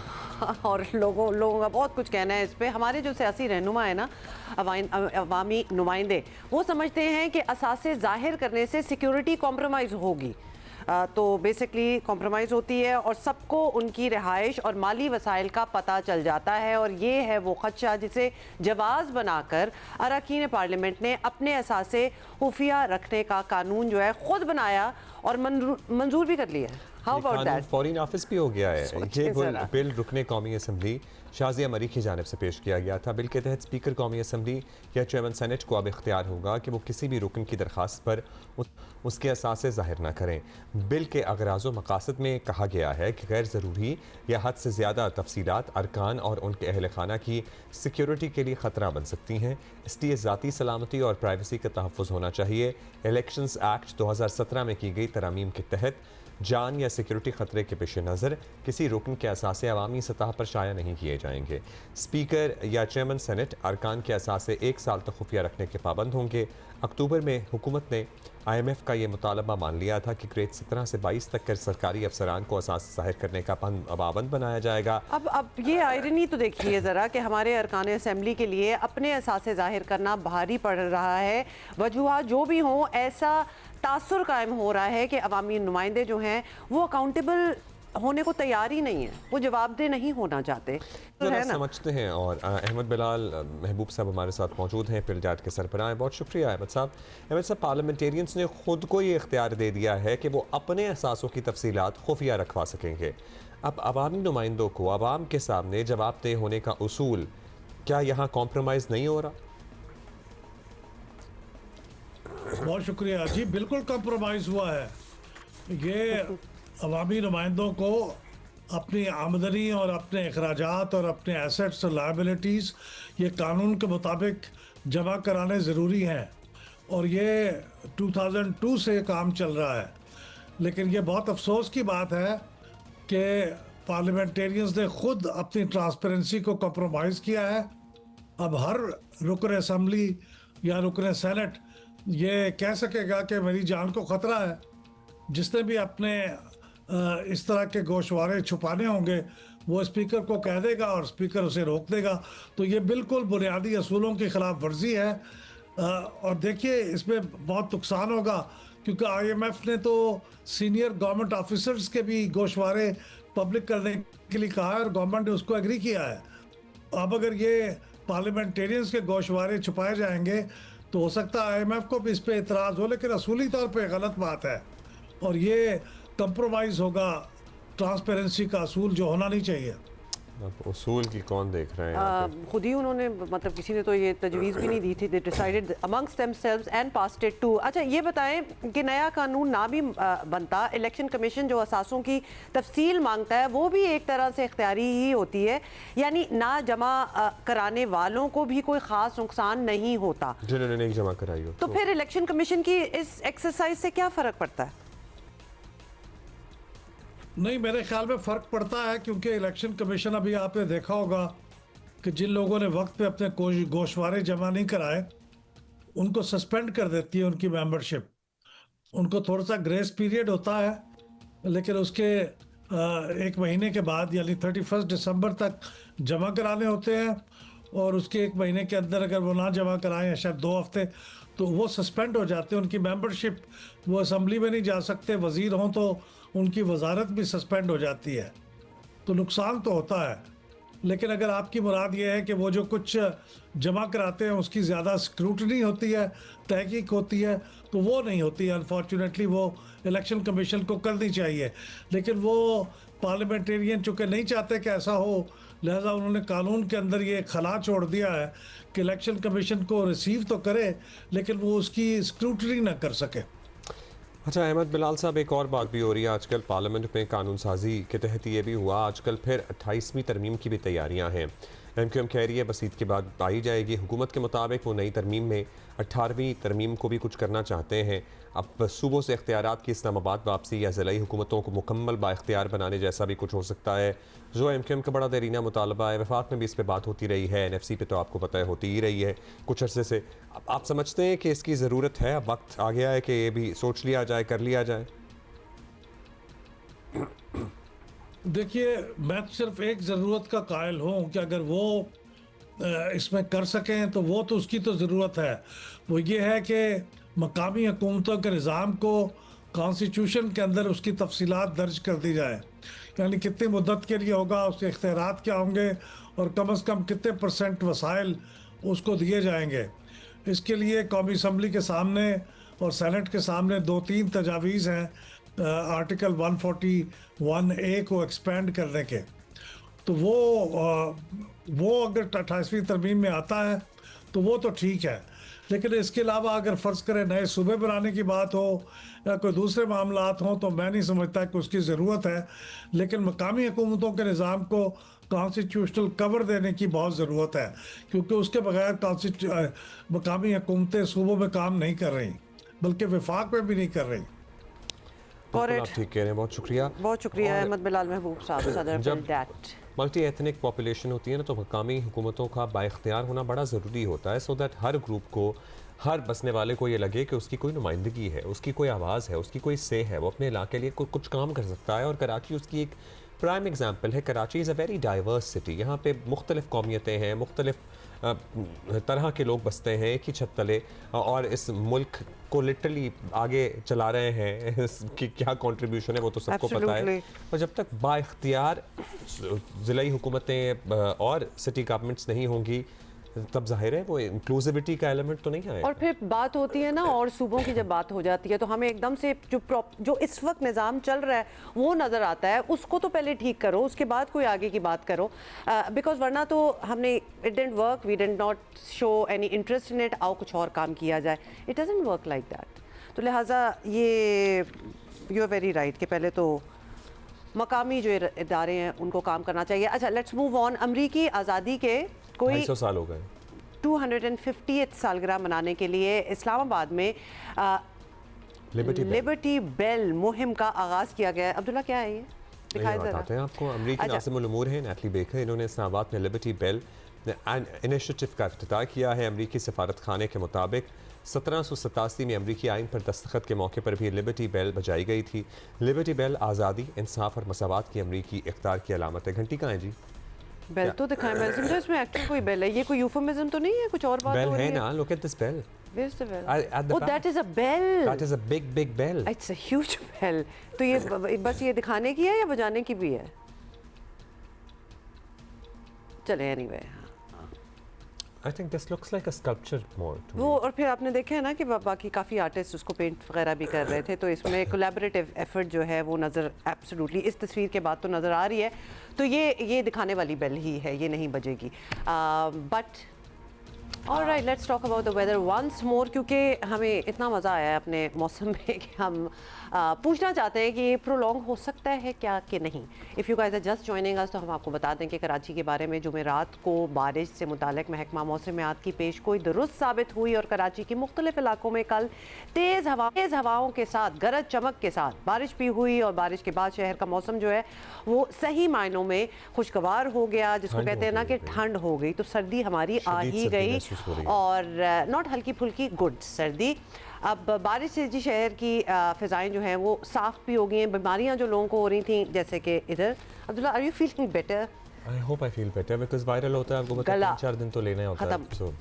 और लोगों का बहुत कुछ कहना है इस पे। हमारे जो सियासी रहनुमा है ना, अवामी नुमाइंदे, वो समझते हैं कि असासे जाहिर करने से सिक्योरिटी कॉम्प्रोमाइज़ होगी, तो बेसिकली कॉम्प्रोमाइज़ होती है और सबको उनकी रिहाइश और माली वसाइल का पता चल जाता है, और ये है वो खदशा जिसे जवाज़ बनाकर अरकान पार्लियामेंट ने अपने असासे खुफिया रखने का कानून जो है ख़ुद बनाया और मंजूर भी कर लिया है। How about that? फौरी नाफिज भी हो गया है। सोचिए ये जरा। बिल रुकने कौमी असम्बली शाजिया मरी की जानिब से पेश किया गया था। बिल के तहत स्पीकर कौमी असम्बली या चेयरमैन सेनेट को अब इख्तियार होगा कि वो किसी भी रुकन की दरख्वास्त पर उसके असासे ज़ाहिर न करें। बिल के अगराज़ मकासद में कहा गया है कि गैर ज़रूरी या हद से ज़्यादा तफसीलात अरकान और उनके अहल खाना की सिक्योरिटी के लिए ख़तरा बन सकती हैं, इसलिए ज़ाती सलामती और प्राइवेसी का तहफ़्फ़ुज़ होना चाहिए। इलेक्शंस एक्ट 2017 में की गई तरमीम के तहत जान या सिक्योरिटी ख़तरे के पेश नज़र किसी रुकन के असासे अवामी सतह पर शाया नहीं किए जाएंगे। स्पीकर या चेयरमैन सेनेट अरकान के असासे 1 साल तक खुफिया रखने के पाबंद होंगे। अक्टूबर में हुकूमत ने IMF का ये मुतालबा मान लिया था कि ग्रेड 17 से 22 तक के सरकारी अफसरान को असास ज़ाहिर करने का पाबंद बनाया जाएगा। अब ये आयरनी तो देखिए ज़रा कि हमारे अरकान असेंबली के लिए अपने असासे ज़ाहिर करना भारी पड़ रहा है। वजूहात जो भी हों, ऐसा तासुर कायम हो रहा है कि अवामी नुमाइंदे जो हैं वो अकाउंटेबल होने को तैयार ही नहीं है, वो जवाबदेह नहीं होना चाहते, तो है ना? समझते हैं। और अहमद बिलाल महबूब साहब हमारे साथ मौजूद हैं, पिलजाट के सरबराह हैं। बहुत शुक्रिया अहमद साहब। अहमद साहब, पार्लियामेंटेरियंस ने खुद को ये इख्तियार दे दिया है कि वो अपने असासों की तफसीलात खुफिया रखवा सकेंगे। अब अवामी नुमाइंदों को अवाम के सामने जवाबदेह होने का उसूल क्या यहाँ कॉम्प्रोमाइज़ नहीं हो रहा? बहुत शुक्रिया जी, बिल्कुल कंप्रोमाइज़ हुआ है। ये अवामी नुमाइंदों को अपनी आमदनी और अपने अखराजात और अपने एसेट्स और लायबिलिटीज़ ये कानून के मुताबिक जमा कराने ज़रूरी हैं, और ये 2002 से काम चल रहा है। लेकिन ये बहुत अफसोस की बात है कि पार्लियामेंटेरियंस ने खुद अपनी ट्रांसपेरेंसी को कंप्रोमाइज़ किया है। अब हर रुकन असम्बली या रुकन सेनेट ये कह सकेगा कि मेरी जान को ख़तरा है। जिसने भी अपने इस तरह के गोशवारे छुपाने होंगे वो स्पीकर को कह देगा और स्पीकर उसे रोक देगा। तो ये बिल्कुल बुनियादी असूलों की खिलाफ वर्जी है। और देखिए, इसमें बहुत नुकसान होगा, क्योंकि IMF ने तो सीनियर गवर्नमेंट ऑफिसर्स के भी गोशवारे पब्लिक करने के लिए कहा है और गवर्नमेंट ने उसको एग्री किया है। अब अगर ये पार्लियामेंटेरियंस के गोशवारे छुपाए जाएंगे तो हो सकता है IMF को भी इस पर एतराज़ हो, लेकिन असूली तौर पे गलत बात है और ये कंप्रोमाइज़ होगा ट्रांसपेरेंसी का असूल जो होना नहीं चाहिए। अब उसूल की कौन देख रहे हैं यहाँ पे? खुद ही उन्होंने, मतलब किसी ने तो ये तजवीज़ भी नहीं दी थी। They decided amongst themselves and passed it to. अच्छा, ये बताएं कि नया कानून ना भी बनता, इलेक्शन कमीशन जो असासों की तफसील मांगता है वो भी एक तरह से इख्तियारी ही होती है, यानी ना जमा कराने वालों को भी कोई ख़ास नुकसान नहीं होता जिन्होंने नहीं जमा कराई हो। तो फिर इलेक्शन कमीशन की इस एक्सरसाइज से क्या फ़र्क पड़ता है? नहीं, मेरे ख्याल में फ़र्क पड़ता है, क्योंकि इलेक्शन कमीशन, अभी आपने देखा होगा कि जिन लोगों ने वक्त पे अपने गोशवारे जमा नहीं कराए उनको सस्पेंड कर देती है उनकी मेंबरशिप। उनको थोड़ा सा ग्रेस पीरियड होता है, लेकिन उसके 1 महीने के बाद यानी 31 दिसंबर तक जमा कराने होते हैं, और उसके 1 महीने के अंदर अगर वो ना जमा कराएं या शायद 2 हफ्ते, तो वो सस्पेंड हो जाते हैं, उनकी मेंबरशिप, वो असम्बली में नहीं जा सकते। वज़ीर हों तो उनकी वजारत भी सस्पेंड हो जाती है। तो नुकसान तो होता है, लेकिन अगर आपकी मुराद ये है कि वो जो कुछ जमा कराते हैं उसकी ज़्यादा स्क्रूटनी होती है, तहकीक होती है, तो वो नहीं होती है। अनफॉर्चुनेटली वो इलेक्शन कमीशन को करनी चाहिए, लेकिन वो पार्लियामेंटेरियन चूँकि नहीं चाहते कि ऐसा हो, लिहाजा उन्होंने कानून के अंदर ये खला छोड़ दिया है कि इलेक्शन कमीशन को रिसीव तो करे लेकिन वो उसकी स्क्रूटनी ना कर सके। अच्छा अहमद बिलाल साहब, एक और बात भी हो रही है आजकल पार्लियामेंट में कानून साजी के तहत। ये भी हुआ आजकल फिर 28वीं तरमीम की भी तैयारियां हैं। MQM कह रही है बस ईद के बाद आई जाएगी। हुकूमत के मुताबिक वो नई तरमीम में 18वीं तरमीम को भी कुछ करना चाहते हैं। अब सूबों से इख्तियारात की इस्लामाबाद वापसी या ज़िलाई हुकूमतों को मुकम्मल बाइख्तियार बनाने जैसा भी कुछ हो सकता है, जो MQM का बड़ा देरीना मुतालबा है। वफाक में भी इस पर बात होती रही है, NFC पे तो आपको पता है होती ही रही है कुछ अरसे से। आप समझते हैं कि इसकी ज़रूरत है, अब वक्त आ गया है कि ये भी सोच लिया जाए, कर लिया जाए? देखिए, मैं सिर्फ एक ज़रूरत का कायल हूँ कि अगर वो इसमें कर सकें तो वो तो उसकी तो ज़रूरत है। वो ये है कि मकामी हुकूमतों के निज़ाम को कॉन्स्टिट्यूशन के अंदर उसकी तफसीलात दर्ज कर दी जाए, यानी कितनी मुद्दत के लिए होगा, उसके इख्तियारात क्या होंगे और कम से कम कितने % वसाइल उसको दिए जाएंगे। इसके लिए कौमी असम्बली के सामने और सेनेट के सामने 2-3 तजावीज़ हैं। आर्टिकल 141A को एक्सपेंड करने के, तो वो अगर 28वीं तरमीम में आता है तो वो तो ठीक है, लेकिन इसके अलावा अगर फ़र्ज़ करें नए सूबे बनाने की बात हो या कोई दूसरे मामलात हों तो मैं नहीं समझता कि उसकी ज़रूरत है। लेकिन मकामी हुकूमतों के निज़ाम को कॉन्स्टिट्यूशनल कवर देने की बहुत ज़रूरत है, क्योंकि उसके बगैर मकामी हुकूमतें सूबों में काम नहीं कर रही, बल्कि वफाक में भी नहीं कर रही। आप ठीक कह रहे हैं, बहुत शुक्रिया। बहुत शुक्रिया अहमद बिलाल महबूब साहब, सदर बिल्डैट। मल्टी एथनिक पॉपुलेशन होती है ना, तो मकामी हुकूमतों का बाइख्तियार होना बड़ा ज़रूरी होता है, सो दैट हर ग्रुप को, हर बसने वाले को ये लगे कि उसकी कोई नुमाइंदगी है, उसकी कोई आवाज़ है, उसकी कोई से है, वो अपने इलाके के लिए कुछ काम कर सकता है। और कराची उसकी एक प्राइम एग्जाम्पल है। Karachi is a very diverse city. यहाँ पे मुख्तलिफ कौमियतें हैं, मुख्तलिफ तरह के लोग बसते हैं एक ही छत तले, और इस मुल्क को लिटरली आगे चला रहे हैं। कि क्या कंट्रीब्यूशन है वो तो सबको पता है। और जब तक बाइख्तियार ज़िलाई हुकूमतें और सिटी गवर्नमेंट्स नहीं होंगी, तब जाहिर है वो इंक्लूसिविटी का एलिमेंट तो नहीं आएगा। और फिर बात होती है ना, और सूबों की जब बात हो जाती है तो हमें एकदम से जो इस वक्त निज़ाम चल रहा है वो नज़र आता है, उसको तो पहले ठीक करो, उसके बाद कोई आगे की बात करो, बिकॉज वरना तो हमने it didn't work, we did not show any interest in it, आओ कुछ और काम किया जाए, it doesn't work like that. तो लिहाजा ये यू आर वेरी राइट कि पहले तो मकामी जो इदारे हैं उनको काम करना चाहिए। अच्छा, लेट्स मूव ऑन। अमरीकी आज़ादी के कोई 250 साल हो गए, 250th सालगिरह मनाने के लिए इस्लामाबाद में लिबर्टी बेल मुहिम का आगाज़ किया गया है। अब्दुल्ला, क्या है ये? दिखाई दे बताते हैं आपको। अमरीकी नाज़िमुल उमूर है नैटली बेकर, इन्होंने इस्लामाबाद में लिबर्टी बेल इनिशिएटिव का इफ्तिताह किया है। अमरीकी सफारत खाने के मुताबिक 1787 में अमरीकी आइन पर दस्तखत के मौके पर भी लिबर्टी बेल बजाई गई थी। लिबर्टी बेल आज़ादी, इंसाफ और मसावात की अमरीकी इक़्तिदार की अलामत है। घंटी कहाँ है जी? बेल तो दिखाएं, बेल समझो इसमें एक्चुअली कोई बेल है, ये कोई यूफेमिज्म तो नहीं है, कुछ और बात बेल हो रही है ना, look at this bell. Where's the bell? At the Oh, back. that is a bell. That is a big bell. It's a huge bell. तो ये बस ये दिखाने की है या बजाने की भी है? चले anyway। I think this looks like a sculpture more to वो me. और फिर आपने देखा है ना कि बाकी काफ़ी आर्टिस्ट उसको पेंट वगैरह भी कर रहे थे, तो इसमें कोलैबोरेटिव एफर्ट जो है वो नज़र एब्सोल्युटली इस तस्वीर के बाद तो नज़र आ रही है। तो ये दिखाने वाली बेल ही है, ये नहीं बजेगी। But alright, let's talk about the weather once more, क्योंकि हमें इतना मज़ा आया है अपने मौसम में कि हम पूछना चाहते हैं कि ये प्रोलॉन्ग हो सकता है क्या कि नहीं। If you guys are just joining us, तो हम आपको बता दें कि कराची के बारे में जुमेरात को बारिश से मुतालिक महकमा मौसमियात की पेश गोई दुरुस्त साबित हुई और कराची के मुख्तलिफ इलाकों में कल तेज़ हवाओं के साथ गरज चमक के साथ बारिश भी हुई, और बारिश के बाद शहर का मौसम जो है वो सही मायनों में खुशगवार हो गया, जिसको कहते हैं ना कि ठंड हो गई। तो सर्दी हमारी आ ही गई, और नॉट हल्की फुल्की, गुड सर्दी। अब बारिश से जी शहर की फ़िज़ाएँ जो हैं वो साफ़ भी हो गई हैं। बीमारियाँ जो लोगों को हो रही थी, जैसे कि इधर, Abdullah, are you feeling better? I hope I feel better because viral होता है, आपको पता है 3-4 दिन तो लेना होता है। So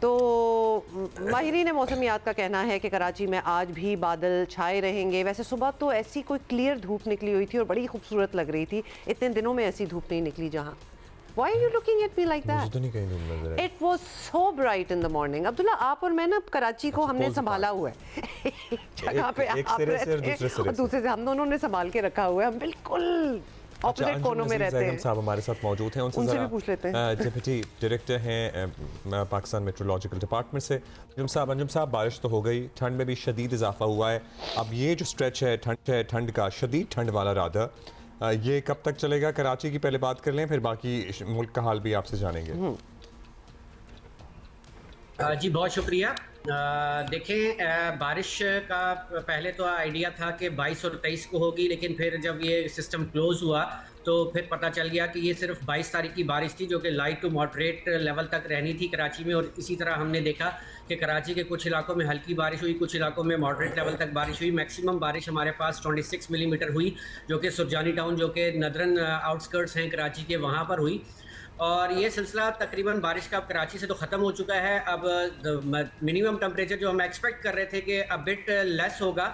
तो माहिरीन मौसमियात का कहना है कि कराची में आज भी बादल छाए रहेंगे। वैसे सुबह तो ऐसी कोई क्लियर धूप निकली हुई थी और बड़ी खूबसूरत लग रही थी, इतने दिनों में ऐसी धूप नहीं निकली जहाँ। Why are you looking at me like that? मुझे तो नहीं कहीं धूप नजर आई। It was so bright in the morning. Abdullah, आप और मैं ना कराची को हमने संभाला हुआ है। जगह पे एक आप सिरे से और रहते हैं दूसरे सिरे और दूसरे से हम दोनों ने संभाल के रखा हुआ है। हम बिल्कुल ऑपोजिट कोनों में रहते हैं। साहब हमारे साथ मौजूद हैं, उनसे भी पूछ लेते हैं। डिप्टी डायरेक्टर हैं पाकिस्तान मेट्रोलॉजिकल डिपार्टमेंट से। अंजुम साहब, बारिश तो हो गई, ठंड में भी शदीद इजाफा हुआ है। अब ये जो स्ट्रेच है ठंड का, शदीद ठंड वाला राधा, ये कब तक चलेगा? कराची की पहले बात कर लें, फिर बाकी मुल्क का हाल भी आपसे जानेंगे। जी बहुत शुक्रिया। देखें, बारिश का पहले तो आइडिया था कि 22 और 23 को होगी, लेकिन फिर जब ये सिस्टम क्लोज हुआ तो फिर पता चल गया कि ये सिर्फ 22 तारीख की बारिश थी, जो कि लाइट टू मॉडरेट लेवल तक रहनी थी कराची में। और इसी तरह हमने देखा कि कराची के कुछ इलाकों में हल्की बारिश हुई, कुछ इलाकों में मॉडरेट लेवल तक बारिश हुई। मैक्सिमम बारिश हमारे पास 26 मिलीमीटर हुई, जो कि सुरजानी टाउन, जो कि नदरन आउटस्कर्ट्स हैं कराची के, वहाँ पर हुई। और ये सिलसिला तकरीबन बारिश का अब कराची से तो ख़त्म हो चुका है। अब मिनिमम टेम्परेचर जो हम एक्सपेक्ट कर रहे थे कि अ बिट लेस होगा,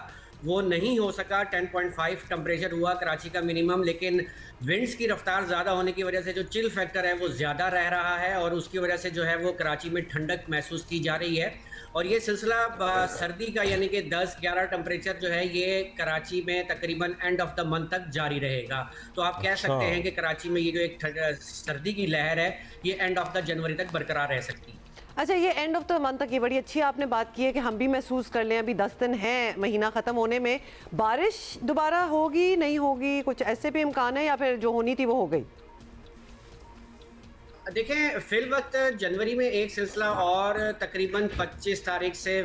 वो नहीं हो सका। 10.5 टेम्परेचर हुआ कराची का मिनिमम, लेकिन विंड्स की रफ्तार ज़्यादा होने की वजह से जो चिल फैक्टर है वो ज़्यादा रह रहा है और उसकी वजह से जो है वो कराची में ठंडक महसूस की जा रही है। और ये सिलसिला सर्दी का यानी कि 10-11 टेम्परेचर जो है ये कराची में तकरीबन एंड ऑफ द मंथ तक जारी रहेगा। तो आप कह सकते हैं कि कराची में ये जो एक सर्दी की लहर है ये एंड ऑफ द जनवरी तक बरकरार रह सकती है। अच्छा, ये एंड ऑफ द मंथ तक, ये बड़ी अच्छी आपने बात की है कि हम भी महसूस कर लें। अभी 10 दिन हैं महीना ख़त्म होने में, बारिश दोबारा होगी नहीं होगी, कुछ ऐसे भी इम्कान है या फिर जो होनी थी वो हो गई? देखें, फिल वक्त जनवरी में एक सिलसिला और तकरीबन 25 तारीख से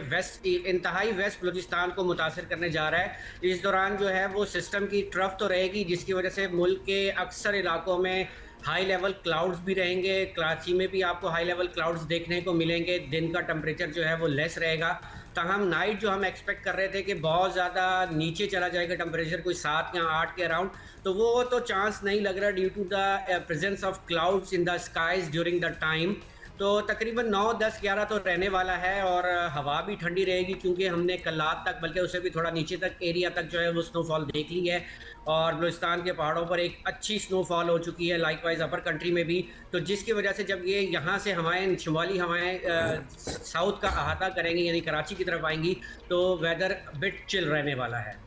इंतहाई वेस्ट बलूचिस्तान को मुतासर करने जा रहा है। इस दौरान जो है वो सिस्टम की ट्रफ तो रहेगी जिसकी वजह से मुल्क के अक्सर इलाकों में हाई लेवल क्लाउड्स भी रहेंगे। कराची में भी आपको हाई लेवल क्लाउड्स देखने को मिलेंगे। दिन का टेम्परेचर जो है वो लेस रहेगा। ताहम नाइट जो हम एक्सपेक्ट कर रहे थे कि बहुत ज़्यादा नीचे चला जाएगा टेम्परेचर, कोई 7 या 8 के अराउंड, तो वो तो चांस नहीं लग रहा due to the presence of clouds in the skies during the time. तो तकरीबन 9, 10, 11 तो रहने वाला है और हवा भी ठंडी रहेगी क्योंकि हमने कल्लात तक, बल्कि उससे भी थोड़ा नीचे तक एरिया तक जो है वो स्नोफॉल देख ली है और बलूचिस्तान के पहाड़ों पर एक अच्छी स्नोफॉल हो चुकी है, लाइकवाइज अपर कंट्री में भी। तो जिसकी वजह से जब ये यहाँ से हवाएं, शुमाली हवाएं साउथ का अहाता करेंगी यानी कराची की तरफ आएंगी तो वेदर बिट चिल रहने वाला है।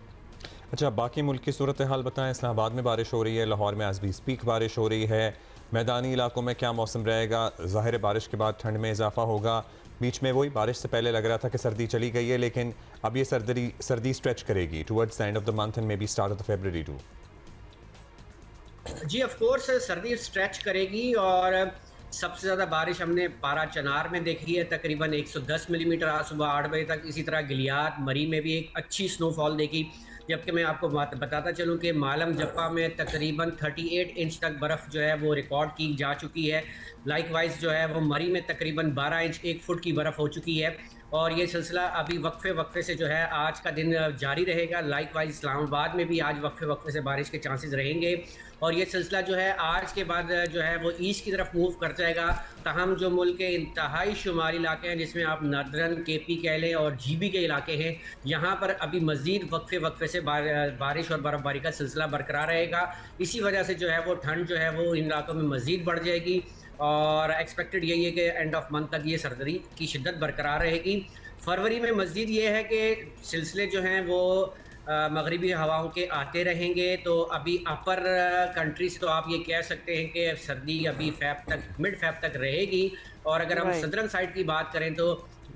अच्छा, बाकी मुल्क की सूरत हाल बताएं। इस्लामाबाद में बारिश हो रही है, लाहौर में एज वी स्पीक बारिश हो रही है। मैदानी इलाकों में क्या मौसम रहेगा? ज़ाहिर बारिश के बाद ठंड में इजाफा होगा। बीच में वही बारिश से पहले लग रहा था कि सर्दी चली गई है, लेकिन अब ये सर्दी स्ट्रेच करेगी towards the end of the month and maybe start of February too. जी ऑफ कोर्स सर्दी स्ट्रेच करेगी और सबसे ज़्यादा बारिश हमने पारा चनार में देखी है, तकरीबन 110 मिलीमीटर आज सुबह 8 बजे तक। इसी तरह गिलियात मरी में भी एक अच्छी स्नोफॉल देखी। जबकि मैं आपको बताता चलूँ कि मालम जप्पा में तकरीबन 38 इंच तक बर्फ़ जो है वो रिकॉर्ड की जा चुकी है। लाइकवाइज जो है वो मरी में तकरीबन 12 इंच 1 फुट की बर्फ़ हो चुकी है और ये सिलसिला अभी वक्फे से जो है आज का दिन जारी रहेगा। लाइकवाइज इस्लामाबाद में भी आज वक्फे से बारिश के चांसेस रहेंगे और ये सिलसिला जो है आज के बाद जो है वो ईस्ट की तरफ मूव कर जाएगा। तहम जो मुल्क के इंतहाई शुमारी इलाके हैं जिसमें आप नर्दर्न केपी कह लें और जीबी के इलाके हैं, यहाँ पर अभी मज़ीद वक्फे से बारिश और बर्फ़बारी का सिलसिला बरकरार रहेगा। इसी वजह से जो है वो ठंड जो है वो इन इलाकों में मज़ीद बढ़ जाएगी और एक्सपेक्टेड यही है कि एंड ऑफ मंथ तक ये सर्दी की शिद्दत बरकरार रहेगी। फरवरी में मज़ीद ये है कि सिलसिले जो हैं वो मगरिबी हवाओं के आते रहेंगे। तो अभी अपर कंट्री से तो आप ये कह सकते हैं कि सर्दी अभी मिड फैब तक रहेगी और अगर हम सदर्न साइड की बात करें तो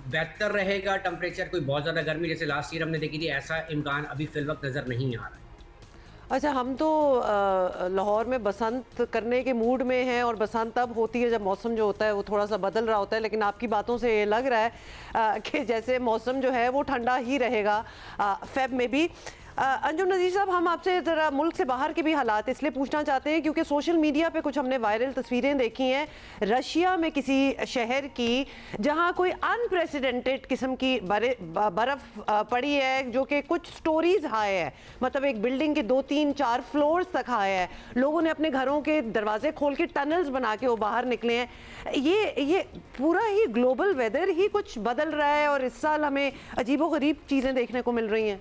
बेहतर रहेगा टेम्परेचर। कोई बहुत ज़्यादा गर्मी जैसे लास्ट ईयर हमने देखी थी, ऐसा इम्कान अभी फिल वक्त नज़र नहीं आ रहा है। अच्छा, हम तो लाहौर में बसंत करने के मूड में हैं और बसंत तब होती है जब मौसम जो होता है वो थोड़ा सा बदल रहा होता है, लेकिन आपकी बातों से ये लग रहा है कि जैसे मौसम जो है वो ठंडा ही रहेगा फेब में भी। अंजुम नज़ीर साहब, हम आपसे ज़रा मुल्क से बाहर के भी हालात इसलिए पूछना चाहते हैं क्योंकि सोशल मीडिया पे कुछ हमने वायरल तस्वीरें देखी हैं रशिया में किसी शहर की जहां कोई अनप्रेसिडेंटेड किस्म की बर्फ़ पड़ी है जो कि कुछ स्टोरीज हाई है, मतलब एक बिल्डिंग के 2, 3, 4 फ्लोर्स तक हाई है। लोगों ने अपने घरों के दरवाजे खोल के टनल्स बना के वो बाहर निकले हैं। ये पूरा ही ग्लोबल वेदर ही कुछ बदल रहा है और इस साल हमें अजीबोगरीब चीज़ें देखने को मिल रही हैं।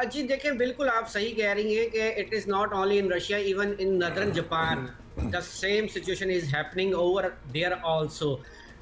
जी देखें, बिल्कुल आप सही कह रही हैं कि it is not only in Russia, even in northern Japan the same situation is happening over there also.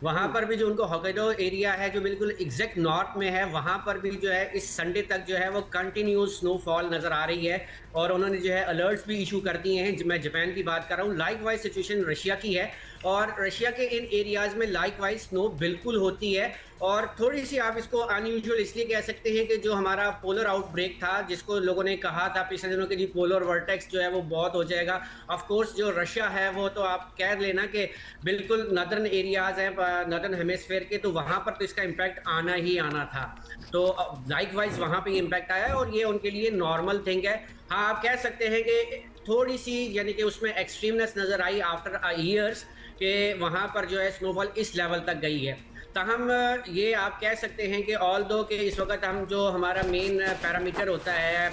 वहाँ पर भी जो उनको होक्काइडो एरिया है जो बिल्कुल एग्जैक्ट नॉर्थ में है, वहाँ पर भी जो है इस संडे तक जो है वो कंटिन्यूस स्नोफॉल नज़र आ रही है और उन्होंने जो है अलर्ट्स भी इशू कर दिए हैं। मैं जापान की बात कर रहा हूँ। लाइक वाइज सिचुएशन रशिया की है और रशिया के इन एरियाज़ में लाइक वाइज स्नो बिल्कुल होती है और थोड़ी सी आप इसको अनयूजुअल इसलिए कह सकते हैं कि जो हमारा पोलर आउटब्रेक था जिसको लोगों ने कहा था पिछले दिनों के जी पोलर वर्टेक्स जो है वो बहुत हो जाएगा। ऑफ कोर्स जो रशिया है वो तो आप कह लेना कि बिल्कुल नदर्न एरियाज़ हैं, नदर्न हेमिस्फेयर के, तो वहाँ पर तो इसका इम्पैक्ट आना ही आना था। तो लाइक वाइज वहाँ पर इम्पैक्ट आया और ये उनके लिए नॉर्मल थिंग है। हाँ, आप कह सकते हैं कि थोड़ी सी यानी कि उसमें एक्सट्रीमनेस नज़र आई आफ्टर ईयर्स कि वहाँ पर जो है स्नोफॉल इस लेवल तक गई है। तहम ये आप कह सकते हैं कि ऑल दो कि इस वक्त हम जो हमारा मेन पैरामीटर होता है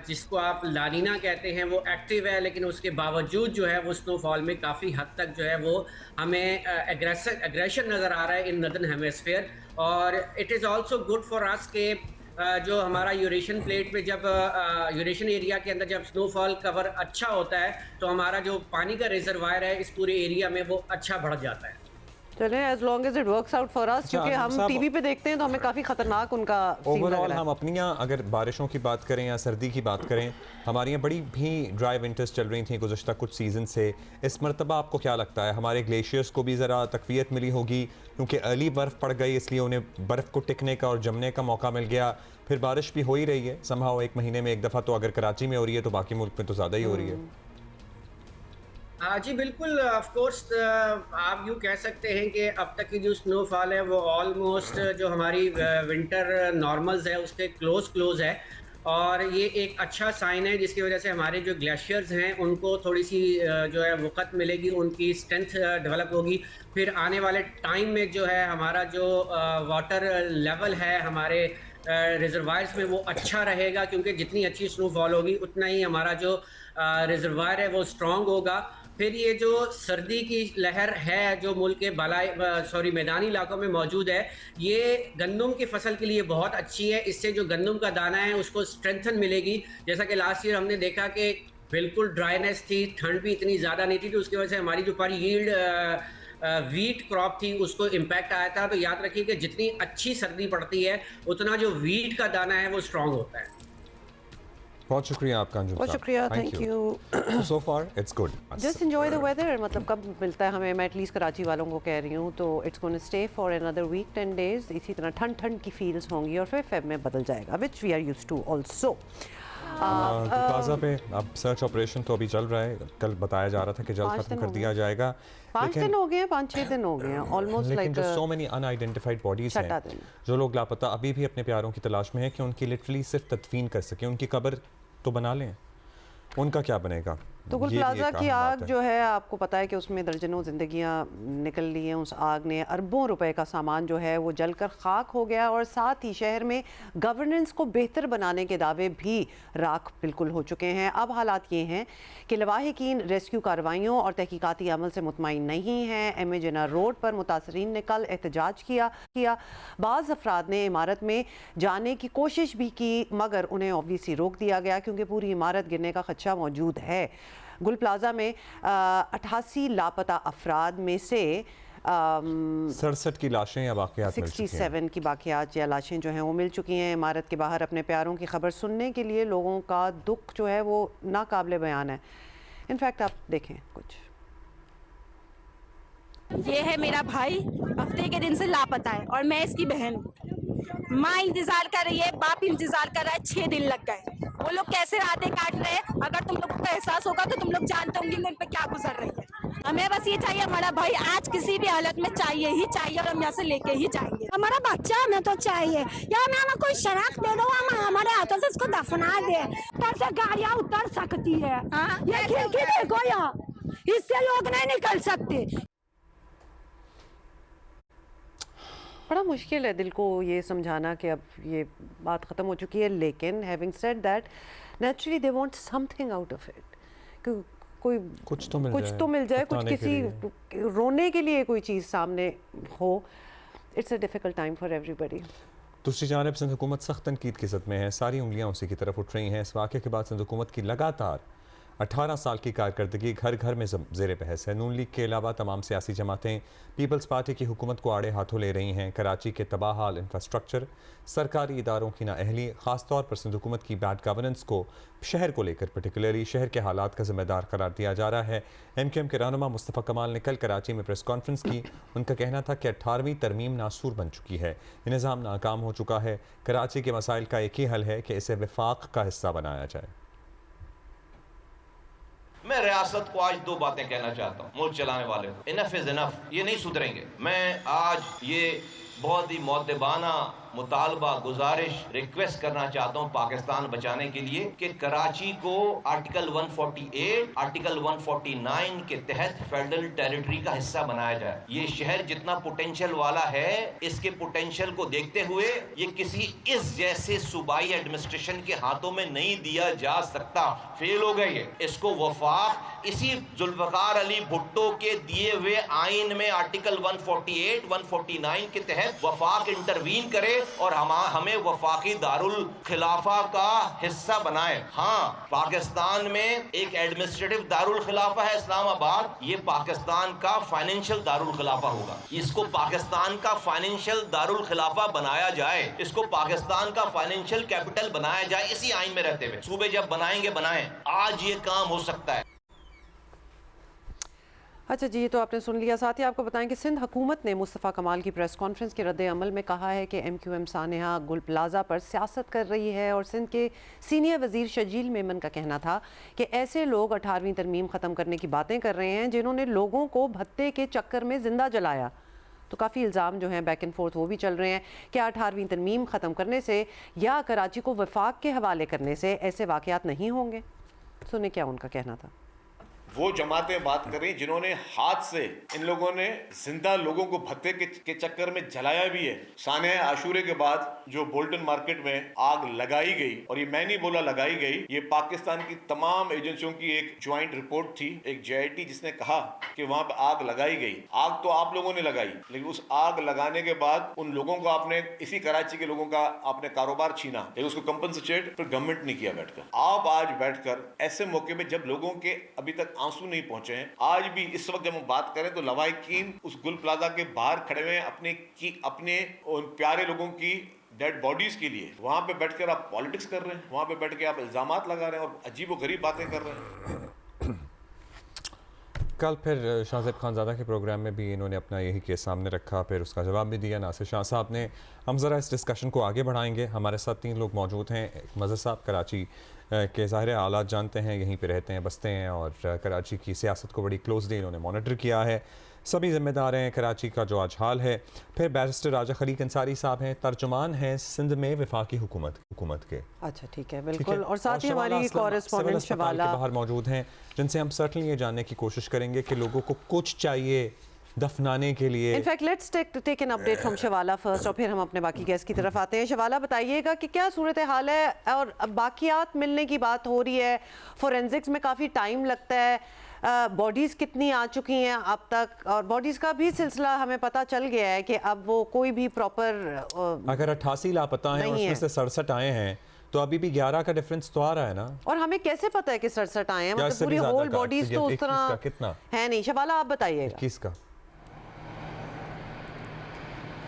जिसको आप लानीना कहते हैं, वो एक्टिव है, लेकिन उसके बावजूद जो है वो स्नोफॉल में काफ़ी हद तक जो है वो हमें एग्रेशन नज़र आ रहा है इन नदर्न हेमिस्फीयर। और it is also good for us के जो हमारा यूरेशियन प्लेट पे जब यूरेशियन एरिया के अंदर जब स्नोफॉल कवर अच्छा होता है तो हमारा जो पानी का रिजर्वायर है इस पूरे एरिया में वो अच्छा बढ़ जाता है। चलें, as long as it works out for us, क्योंकि हम टीवी पे देखते हैं तो हमें काफ़ी खतरनाक उनका सीन लग ओवरऑल रहा है। हम अपनी यहाँ अगर बारिशों की बात करें या सर्दी की बात करें, हमारी यहाँ बड़ी भी ड्राई विंटर्स चल रही थी गुज़श्ता कुछ सीज़न से। इस मरतबा आपको क्या लगता है हमारे ग्लेशियर्स को भी ज़रा तकवीत मिली होगी, क्योंकि अर्ली बर्फ़ पड़ गई इसलिए उन्हें बर्फ़ को टिकने का और जमने का मौका मिल गया। फिर बारिश भी हो ही रही है समहाउ, एक महीने में एक दफ़ा तो अगर कराची में हो रही है तो बाकी मुल्क में तो ज़्यादा ही हो रही है। जी बिल्कुल, ऑफ कोर्स आप यूँ कह सकते हैं कि अब तक की जो स्नोफॉल है वो ऑलमोस्ट जो हमारी विंटर नॉर्मल्स है उसके क्लोज है, और ये एक अच्छा साइन है जिसकी वजह से हमारे जो ग्लेशियर्स हैं उनको थोड़ी सी जो है वक़्त मिलेगी, उनकी स्ट्रेंथ डेवलप होगी। फिर आने वाले टाइम में जो है हमारा जो वाटर लेवल है हमारे रिजर्वायर्स में वो अच्छा रहेगा, क्योंकि जितनी अच्छी स्नोफॉल होगी उतना ही हमारा जो रिजर्वायर है वो स्ट्रॉन्ग होगा। फिर ये जो सर्दी की लहर है जो मुल्क के मैदानी इलाकों में मौजूद है, ये गंदम की फसल के लिए बहुत अच्छी है। इससे जो गंदम का दाना है उसको स्ट्रेंथन मिलेगी। जैसा कि लास्ट ईयर हमने देखा कि बिल्कुल ड्राइनेस थी, ठंड भी इतनी ज़्यादा नहीं थी, तो उसकी वजह से हमारी जो पर यील्ड वीट क्रॉप थी उसको इम्पैक्ट आया था। तो याद रखिए कि जितनी अच्छी सर्दी पड़ती है उतना जो वीट का दाना है वो स्ट्रॉन्ग होता है। बहुत शुक्रिया आपका अंजुम साहब। बहुत शुक्रिया, thank you. So far it's good. Just enjoy the weather. मतलब कब मिलता है हमें, मैं एटलीस्ट कराची वालों को कह रही हूँ, तो it's gonna stay for another week 10 days. इसी तरह ठंड की फील्स होंगी और फिर फेब में बदल जाएगा, which we are used to also. Plaza पे अब सर्च ऑपरेशन तो अभी चल रहा है, कल बताया जा रहा था कि जल्द खत्म कर दिया जाएगा। 5 दिन हो गए हैं, 5-6 दिन हो गए हैं ऑलमोस्ट, लेकिन लाइक जो सो मेनी अनआइडेंटिफाइड बॉडीज हैं, जो लोग लापता अभी भी अपने प्यारों की तलाश में है कि उनकी लिटरली सिर्फ तदफीन कर सकें, उनकी कब्र तो बना लें, उनका क्या बनेगा। तो गुल प्लाजा की आग जो है, आपको पता है कि उसमें दर्जनों जिंदगियां निकल ली हैं। उस आग ने अरबों रुपए का सामान जो है वो जलकर खाक हो गया, और साथ ही शहर में गवर्नेंस को बेहतर बनाने के दावे भी राख बिल्कुल हो चुके हैं। अब हालात ये हैं कि लवाहिकीन रेस्क्यू कार्रवाइयों और तहकीकाती अमल से मुतमईन नहीं हैं। एम.ए. जिन्ना रोड पर मुतासरीन ने कल एहतजाज किया। बाज़ अफराद ने इमारत में जाने की कोशिश भी की, मगर उन्हें ऑब्वियसली रोक दिया गया क्योंकि पूरी इमारत गिरने का खदशा मौजूद है। गुल प्लाजा में 88 लापता अफराद में से 67 की लाशें या वाक़यात मिल चुकी हैं। 67 की वाक़यात या लाशें जो हैं वो मिल चुकी हैं। इमारत के बाहर अपने प्यारों की खबर सुनने के लिए लोगों का दुख जो है वो नाकाबिले बयान है। इनफैक्ट आप देखें कुछ। ये है मेरा भाई, हफ्ते के दिन से लापता है और मैं इसकी बहन हूँ। माँ इंतजार कर रही है, बाप इंतजार कर रहा है, 6 दिन लग गए। वो लोग कैसे रातें काट रहे हैं, अगर तुम लोगों को एहसास होगा तो तुम लोग जानते होंगे उन पे क्या गुजर रही है। हमें बस ये चाहिए, हमारा भाई आज किसी भी हालत में चाहिए ही चाहिए, और हम यहाँ से लेके ही जाएंगे। हमारा बच्चा हमें तो चाहिए, या हमें कोई शराब दे दो, हम हमारे हाथों से इसको दफना दे। ऊपर से गाड़ियाँ उतर सकती है, ये खिड़की देखो यहाँ, इससे लोग नहीं निकल सकते। बड़ा मुश्किल है दिल को ये समझाना कि अब ये बात ख़त्म हो चुकी है, लेकिन having said that naturally they want something out of it, कि कोई कुछ तो मिल जाए, कुछ किसी रोने के लिए कोई चीज़ सामने हो। It's a difficult time for everybody. दूसरी जानब सिंध हुकूमत सख्त तनकीद की ज़द में है, सारी उंगलियाँ उसी की तरफ उठ रही हैं। इस वाक़े के बाद सिंध हुकूमत की लगातार 18 साल की कारकर्दगी घर घर में ज़ेर बहस है। नून लीग के अलावा तमाम सियासी जमातें पीपल्स पार्टी की हुकूमत को आड़े हाथों ले रही हैं। कराची के तबाह हाल इंफ्रास्ट्रक्चर, सरकारी इदारों की नाअहली, ख़ास तौर पर सिंध हुकूमत की बैड गवर्नेंस को शहर को लेकर पर्टिकुलरली शहर के हालात का ज़िम्मेदार करार दिया जा रहा है। MQM के रहनुमा मुस्तफ़ा कमाल ने कल कराची में प्रेस कॉन्फ्रेंस की। उनका कहना था कि 18वीं तरमीम नासूर बन चुकी है, ये निज़ाम नाकाम हो चुका है। कराची के मसाइल का एक ही हल है कि इसे विफाक का हिस्सा बनाया जाए। मैं रियासत को आज 2 बातें कहना चाहता हूँ, मुल्क चलाने वाले को, इनफ इज इनफ, ये नहीं सुधरेंगे। मैं आज ये बहुत ही मुअद्दबाना मुतालबा, गुजारिश, रिक्वेस्ट करना चाहता हूँ पाकिस्तान बचाने के लिए कि कराची को आर्टिकल 148, आर्टिकल 149 के तहत फेडरल टेरिटरी का हिस्सा बनाया जाए। ये शहर जितना पोटेंशियल वाला है, इसके पोटेंशियल को देखते हुए ये किसी इस जैसे सूबाई एडमिनिस्ट्रेशन के हाथों में नहीं दिया जा सकता। फेल हो गई है। इसको वफाक इसी जुल्फकार अली भुट्टो के दिए हुए आइन में आर्टिकल 148, 149 के तहत वफाक इंटरवीन करे और हमें वफाकी दारुल खिलाफा का हिस्सा बनाए। हाँ, पाकिस्तान में एक एडमिनिस्ट्रेटिव दारुल खिलाफा है इस्लामाबाद, ये पाकिस्तान का फाइनेंशियल दारुल खिलाफा होगा। इसको पाकिस्तान का फाइनेंशियल दारुल खिलाफा बनाया जाए, इसको पाकिस्तान का फाइनेंशियल कैपिटल बनाया जाए इसी आइन में रहते हुए। सूबे जब बनाएंगे बनाएं, आज ये काम हो सकता है। अच्छा जी, तो आपने सुन लिया। साथ ही आपको बताएं कि सिंध हुकूमत ने मुस्तफ़ा कमाल की प्रेस कॉन्फ्रेंस के रद्द अमल में कहा है कि MQM सानेहा गुल प्लाजा पर सियासत कर रही है और सिंध के सीनियर वजीर शजील मेमन का कहना था कि ऐसे लोग 18वीं तरमीम ख़त्म करने की बातें कर रहे हैं जिन्होंने लोगों को भत्ते के चक्कर में ज़िंदा जलाया। तो काफ़ी इल्ज़ाम जो हैं बैक एंड फोर्थ वो भी चल रहे हैं कि 18वीं तरमीम ख़त्म करने से या कराची को वफाक के हवाले करने से ऐसे वाक़यात नहीं होंगे। सुने क्या उनका कहना था। वो जमातें बात कर रही जिन्होंने हाथ से इन लोगों ने जिंदा लोगों को भत्ते के चक्कर में जलाया भी है। साने आशूरे के बाद जो बोल्टन मार्केट में आग लगाई गई, और ये मैं नहीं बोला लगाई गई, ये पाकिस्तान की तमाम एजेंसियों की एक ज्वाइंट रिपोर्ट थी, एक JIT जिसने कहा कि वहां पर आग लगाई गई। आग तो आप लोगों ने लगाई, लेकिन उस आग लगाने के बाद उन लोगों को आपने, इसी कराची के लोगों का आपने कारोबार छीना, लेकिन उसको कंपनसेट फिर गवर्नमेंट नहीं किया बैठकर। आप आज बैठकर ऐसे मौके में जब लोगों के अभी तक आंसू नहीं पहुंचे हैं, आज भी इस वक्त जब हम बात करें तो लवाहिकीन उस गुल प्लाजा के बाहर खड़े हुए हैं अपने उन प्यारे लोगों की डेड बॉडीज के लिए। वहां पे बैठकर आप पॉलिटिक्स कर रहे हैं, वहां पे बैठ के आप इल्जामात लगा रहे हैं और अजीबोगरीब बातें कर रहे हैं। कल फिर शाहज़ेब खानज़ादा के प्रोग्राम में भी इन्होंने अपना यही केस सामने रखा, फिर उसका जवाब भी दिया नासिर शाह साहब ने। हम ज़रा इस डिस्कशन को आगे बढ़ाएंगे। हमारे साथ 3 लोग मौजूद हैं। मज़हर साहब कराची के ज़ाहिर हालात जानते हैं, यहीं पे रहते हैं, बसते हैं और कराची की सियासत को बड़ी क्लोजली इन्होंने मॉनिटर किया है। सभी ज़िम्मेदार हैं कराची का जो आज हाल है। फिर बैरिस्टर राजा खलीक अंसारी साहब हैं, तर्जुमान हैं सिंध में वफाकी हुकूमत के। अच्छा, ठीक है, बिल्कुल। और साथ ही हमारी कॉरेस्पॉन्डेंट शवाला बाहर मौजूद हैं, जिनसे हम सर्टनली ये जानने की कोशिश करेंगे कि लोगों को कुछ चाहिए दफनाने के लिए। In fact let's take an update from Shawala first और फिर हम अपने बाकी गेस्ट की तरफ आते हैं। शवाला, बताइएगा कि क्या सूरत हाल है और बाकियात मिलने की बात हो रही है, फोरेंसिक्स में काफ़ी टाइम लगता है, बॉडीज़ कितनी आ चुकी हैं अब तक, और बॉडीज़ का भी सिलसिला हमें पता चल गया है कि अब वो कोई भी प्रॉपर अगर 88 लापता हैं और उसमें से 67 आए हैं तो अभी भी 11 का डिफरेंस तो आ रहा है ना। और हमें कैसे पता है कि 67 आए हैं? मतलब पूरी होल बॉडीज तो उस तरह कितना है नहीं। शवाला, आप बताइएगा। 21 का।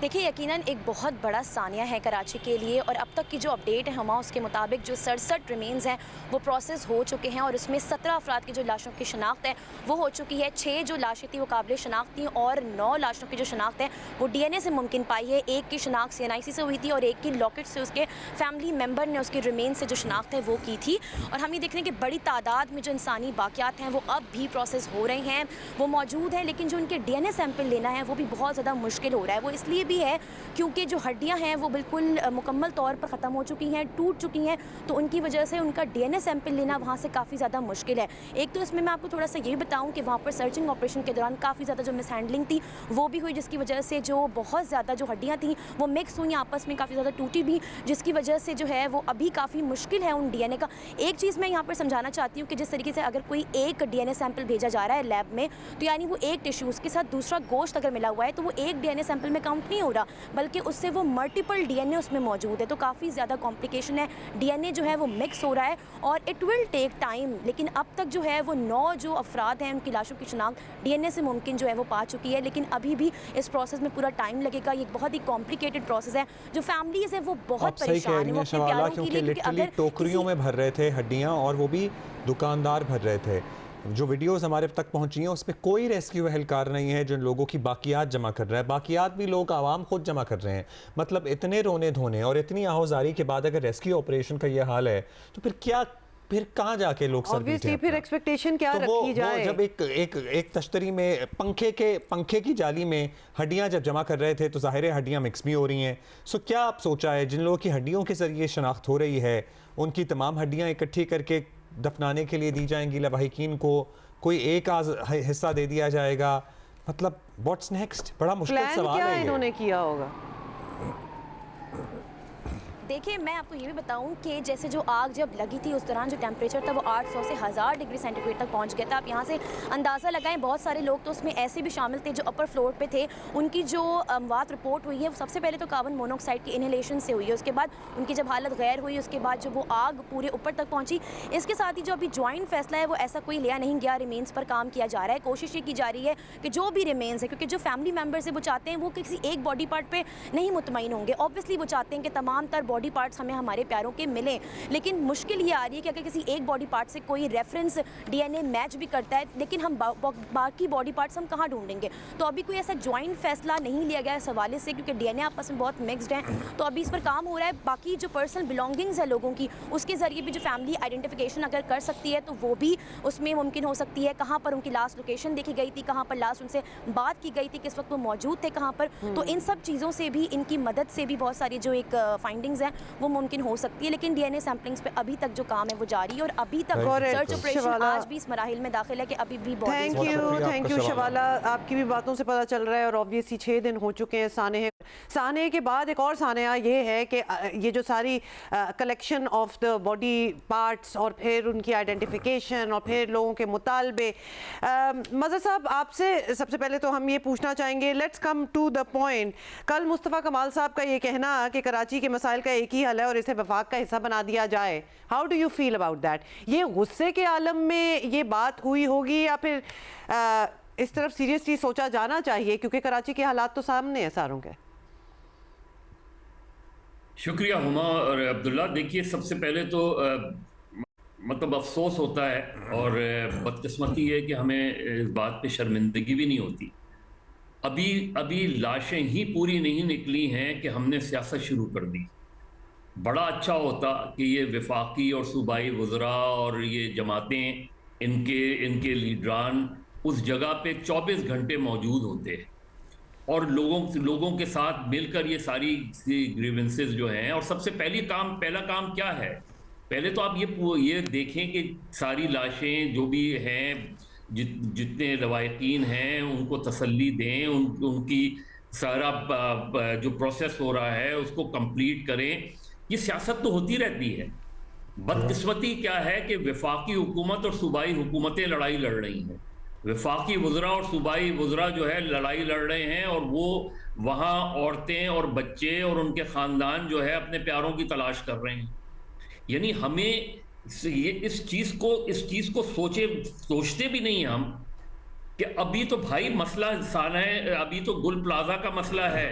देखिए, यकीनन एक बहुत बड़ा सानिया है कराची के लिए, और अब तक की जो अपडेट है हमारा उसके मुताबिक जो 67 रिमेन्स हैं वो प्रोसेस हो चुके हैं और उसमें 17 अफराद की जो लाशों की शनाख्त है वो हो चुकी है। 6 जो लाशें थी वो काबिल शनाख्त थी और 9 लाशों की जो शनाख्त है वो DNA से मुमकिन पाई है। एक की शनाख्त CNIC से हुई थी और एक की लॉकेट से उसके फैमिली मेम्बर ने उसके रिमेन से जो शनाख्त है वो की थी। और हम ये देख रहे हैं कि बड़ी तादाद में जो इंसानी बाकियात हैं वो अब भी प्रोसेस हो रहे हैं, वो मौजूद हैं, लेकिन जो उनके DNA सैंपल लेना है वो भी बहुत ज़्यादा मुश्किल हो रहा है। वो इसलिए भी है क्योंकि जो हड्डियां हैं वो बिल्कुल मुकम्मल तौर पर ख़त्म हो चुकी हैं, टूट चुकी हैं, तो उनकी वजह से उनका DNA सैंपल लेना वहाँ से काफ़ी ज़्यादा मुश्किल है। एक तो इसमें मैं आपको थोड़ा सा ये बताऊँ कि वहाँ पर सर्चिंग ऑपरेशन के दौरान काफ़ी ज़्यादा जो मिसहैंडलिंग थी वो भी हुई, जिसकी वजह से जो बहुत ज़्यादा जो हड्डियाँ थी वो मिक्स हुई आपस में, काफ़ी ज़्यादा टूटी भी, जिसकी वजह से जो है वो अभी काफ़ी मुश्किल है उन DNA का। एक चीज़ मैं यहाँ पर समझाना चाहती हूँ कि जिस तरीके से अगर कोई एक DNA सैंपल भेजा जा रहा है लैब में, तो यानी वो एक टिश्यू उसके साथ दूसरा गोश्त अगर मिला हुआ है तो वो एक DNA सैंपल में काउंट नहीं हो रहा, बल्कि उससे वो मल्टीपल DNA उसमें मौजूद है। तो काफ़ी ज़्यादा कॉम्प्लिकेशन है, DNA जो है वो मिक्स हो रहा है और इट विल टेक टाइम। लेकिन अब तक जो है वो 9 जो अफराद हैं उनकी लाशों की शनाख्त DNA से मुमकिन जो है वो पा चुकी है, लेकिन अभी भी इस प्रोसेस में पूरा टाइम लगेगा। ये बहुत ही कॉम्प्लिकेटेड प्रोसेस है। जो फैमिलीज है वो बहुत परेशान है, वो अपने प्यारों के लिए, क्योंकि अगर टोकरियों में भर रहे थे हड्डियां और वो भी दुकानदार भर रहे थे। जो वीडियोस हमारे तक पहुंची हैं उसमें कोई रेस्क्यू एहलकार नहीं है जो लोगों की बाकियात जमा कर रहा है। बाकियात भी लोग आवाम खुद जमा कर रहे हैं। मतलब इतने रोने धोने और इतनी आहोजारी के बाद अगर रेस्क्यू ऑपरेशन का ये हाल है तो फिर क्या फिर कहाँ जाके लोग सर ऑब्वियसली फिर एक्सपेक्टेशन क्या तो रखी जाए? वो जब एक तश्तरी में पंखे की जाली में हड्डियां जब जमा कर रहे थे तो ज़ाहिर है हड्डियां मिक्स भी हो रही हैं। सो क्या आप सोचा है जिन लोगों की हड्डियों के जरिए शनाख्त हो रही है उनकी तमाम हड्डियां इकट्ठी करके दफनाने के लिए दी जाएंगी लवाहिकीन को, कोई एक हिस्सा दे दिया जाएगा? मतलब व्हाट्स नेक्स्ट? बड़ा मुश्किल सवाल है। इन्होंने किया होगा। देखिए मैं आपको ये भी बताऊं कि जैसे जो आग जब लगी थी उस दौरान जो टेम्परेचर था वो 800 से 1000 डिग्री सेंटीग्रेड तक पहुंच गया था। आप यहाँ से अंदाज़ा लगाएं, बहुत सारे लोग तो उसमें ऐसे भी शामिल थे जो अपर फ्लोर पे थे। उनकी जो अमवात रिपोर्ट हुई है वो सबसे पहले तो कार्बन मोनोऑक्साइड की इनहेलेशन से हुई है, उसके बाद उनकी जब हालत गैर हुई, उसके बाद जो वो आग पूरे ऊपर तक पहुँची। इसके साथ ही जो अभी ज्वाइंट फैसला है वो ऐसा कोई लिया नहीं गया, रिमेन्स पर काम किया जा रहा है। कोशिश ये की जा रही है कि जो भी रिमेन्स है, क्योंकि जो फैमिली मेम्बर्स है वो चाहते हैं वो किसी एक बॉडी पार्ट पर नहीं मुतमईन होंगे। ऑब्वियसली वो चाहते हैं कि तमाम तर बॉडी पार्ट्स हमें हमारे प्यारों के मिलें, लेकिन मुश्किल ये आ रही है कि अगर किसी एक बॉडी पार्ट से कोई रेफरेंस डीएनए मैच भी करता है, लेकिन हम बाकी बॉडी पार्ट्स हम कहाँ ढूंढेंगे? तो अभी कोई ऐसा ज्वाइंट फैसला नहीं लिया गया इस हवाले से, क्योंकि डीएनए आपस में बहुत मिक्सड हैं। तो अभी इस पर काम हो रहा है। बाकी जो पर्सनल बिलोंगिंग्स है लोगों की, उसके जरिए भी जो फैमिली आइडेंटिफिकेशन अगर कर सकती है तो वो भी उसमें मुमकिन हो सकती है। कहाँ पर उनकी लास्ट लोकेशन देखी गई थी, कहाँ पर लास्ट उनसे बात की गई थी, किस वक्त वो मौजूद थे कहाँ पर, तो इन सब चीज़ों से भी, इनकी मदद से भी बहुत सारी जो एक फाइंडिंग्स हैं वो मुमकिन हो सकती है। लेकिन डीएनए सैंपलिंग्स पे अभी तक जो काम है वो जारी है और अभी तक सर्च ऑपरेशन आज भी इस मराहिल में दाखिल है कि अभी भी थैंक यू शबाला, आपकी भी बातों से पता चल रहा है। और ऑब्वियसली 6 दिन हो चुके हैं सानहे के बाद एक और सानहा ये है कि ये जो सारी collection of the body parts और फिर उनकी आइडेंटिफिकेशन और फिर लोगों के मुतालबे। मज़हर साहब, आपसे सबसे पहले तो हम ये पूछना चाहेंगे, let's come to the point. कल मुस्तफ़ा कमाल साहब का ये कहना कि कराची के मसाइल का एक ही हल है और इसे वफाक का हिस्सा बना दिया जाए, how do you feel about that? ये गुस्से के आलम में ये बात हुई होगी या फिर इस तरफ सीरियसली सोचा जाना चाहिए, क्योंकि कराची के हालात तो सामने है सारों के? शुक्रिया हुमा और अब्दुल्ला। देखिए, सबसे पहले तो मतलब अफसोस होता है और बदकिस्मती है कि हमें इस बात पे शर्मिंदगी भी नहीं होती। अभी लाशें ही पूरी नहीं निकली हैं कि हमने सियासत शुरू कर दी। बड़ा अच्छा होता कि ये वफाकी और सूबाई वज़रा और ये जमातें, इनके लीडरान उस जगह पे 24 घंटे मौजूद होते और लोगों के साथ मिलकर ये सारी ग्रीवेंसेस जो हैं। और सबसे पहला काम क्या है? पहले तो आप ये देखें कि सारी लाशें जो भी हैं, जितने लवाहिकीन हैं उनको तसल्ली दें, उनकी सारा जो प्रोसेस हो रहा है उसको कंप्लीट करें। ये सियासत तो होती रहती है। बदकिस्मती क्या है कि वफाकी हुकूमत और सूबाई हुकूमतें लड़ाई लड़ रही हैं। वफाकी वज़रा और सूबाई वज़रा जो है लड़ाई लड़ रहे हैं और वो वहाँ औरतें और बच्चे और उनके ख़ानदान जो है अपने प्यारों की तलाश कर रहे हैं। यानी हमें इस चीज़ को सोचते भी नहीं हम कि अभी तो भाई मसला इंसान है, अभी तो गुल प्लाजा का मसला है,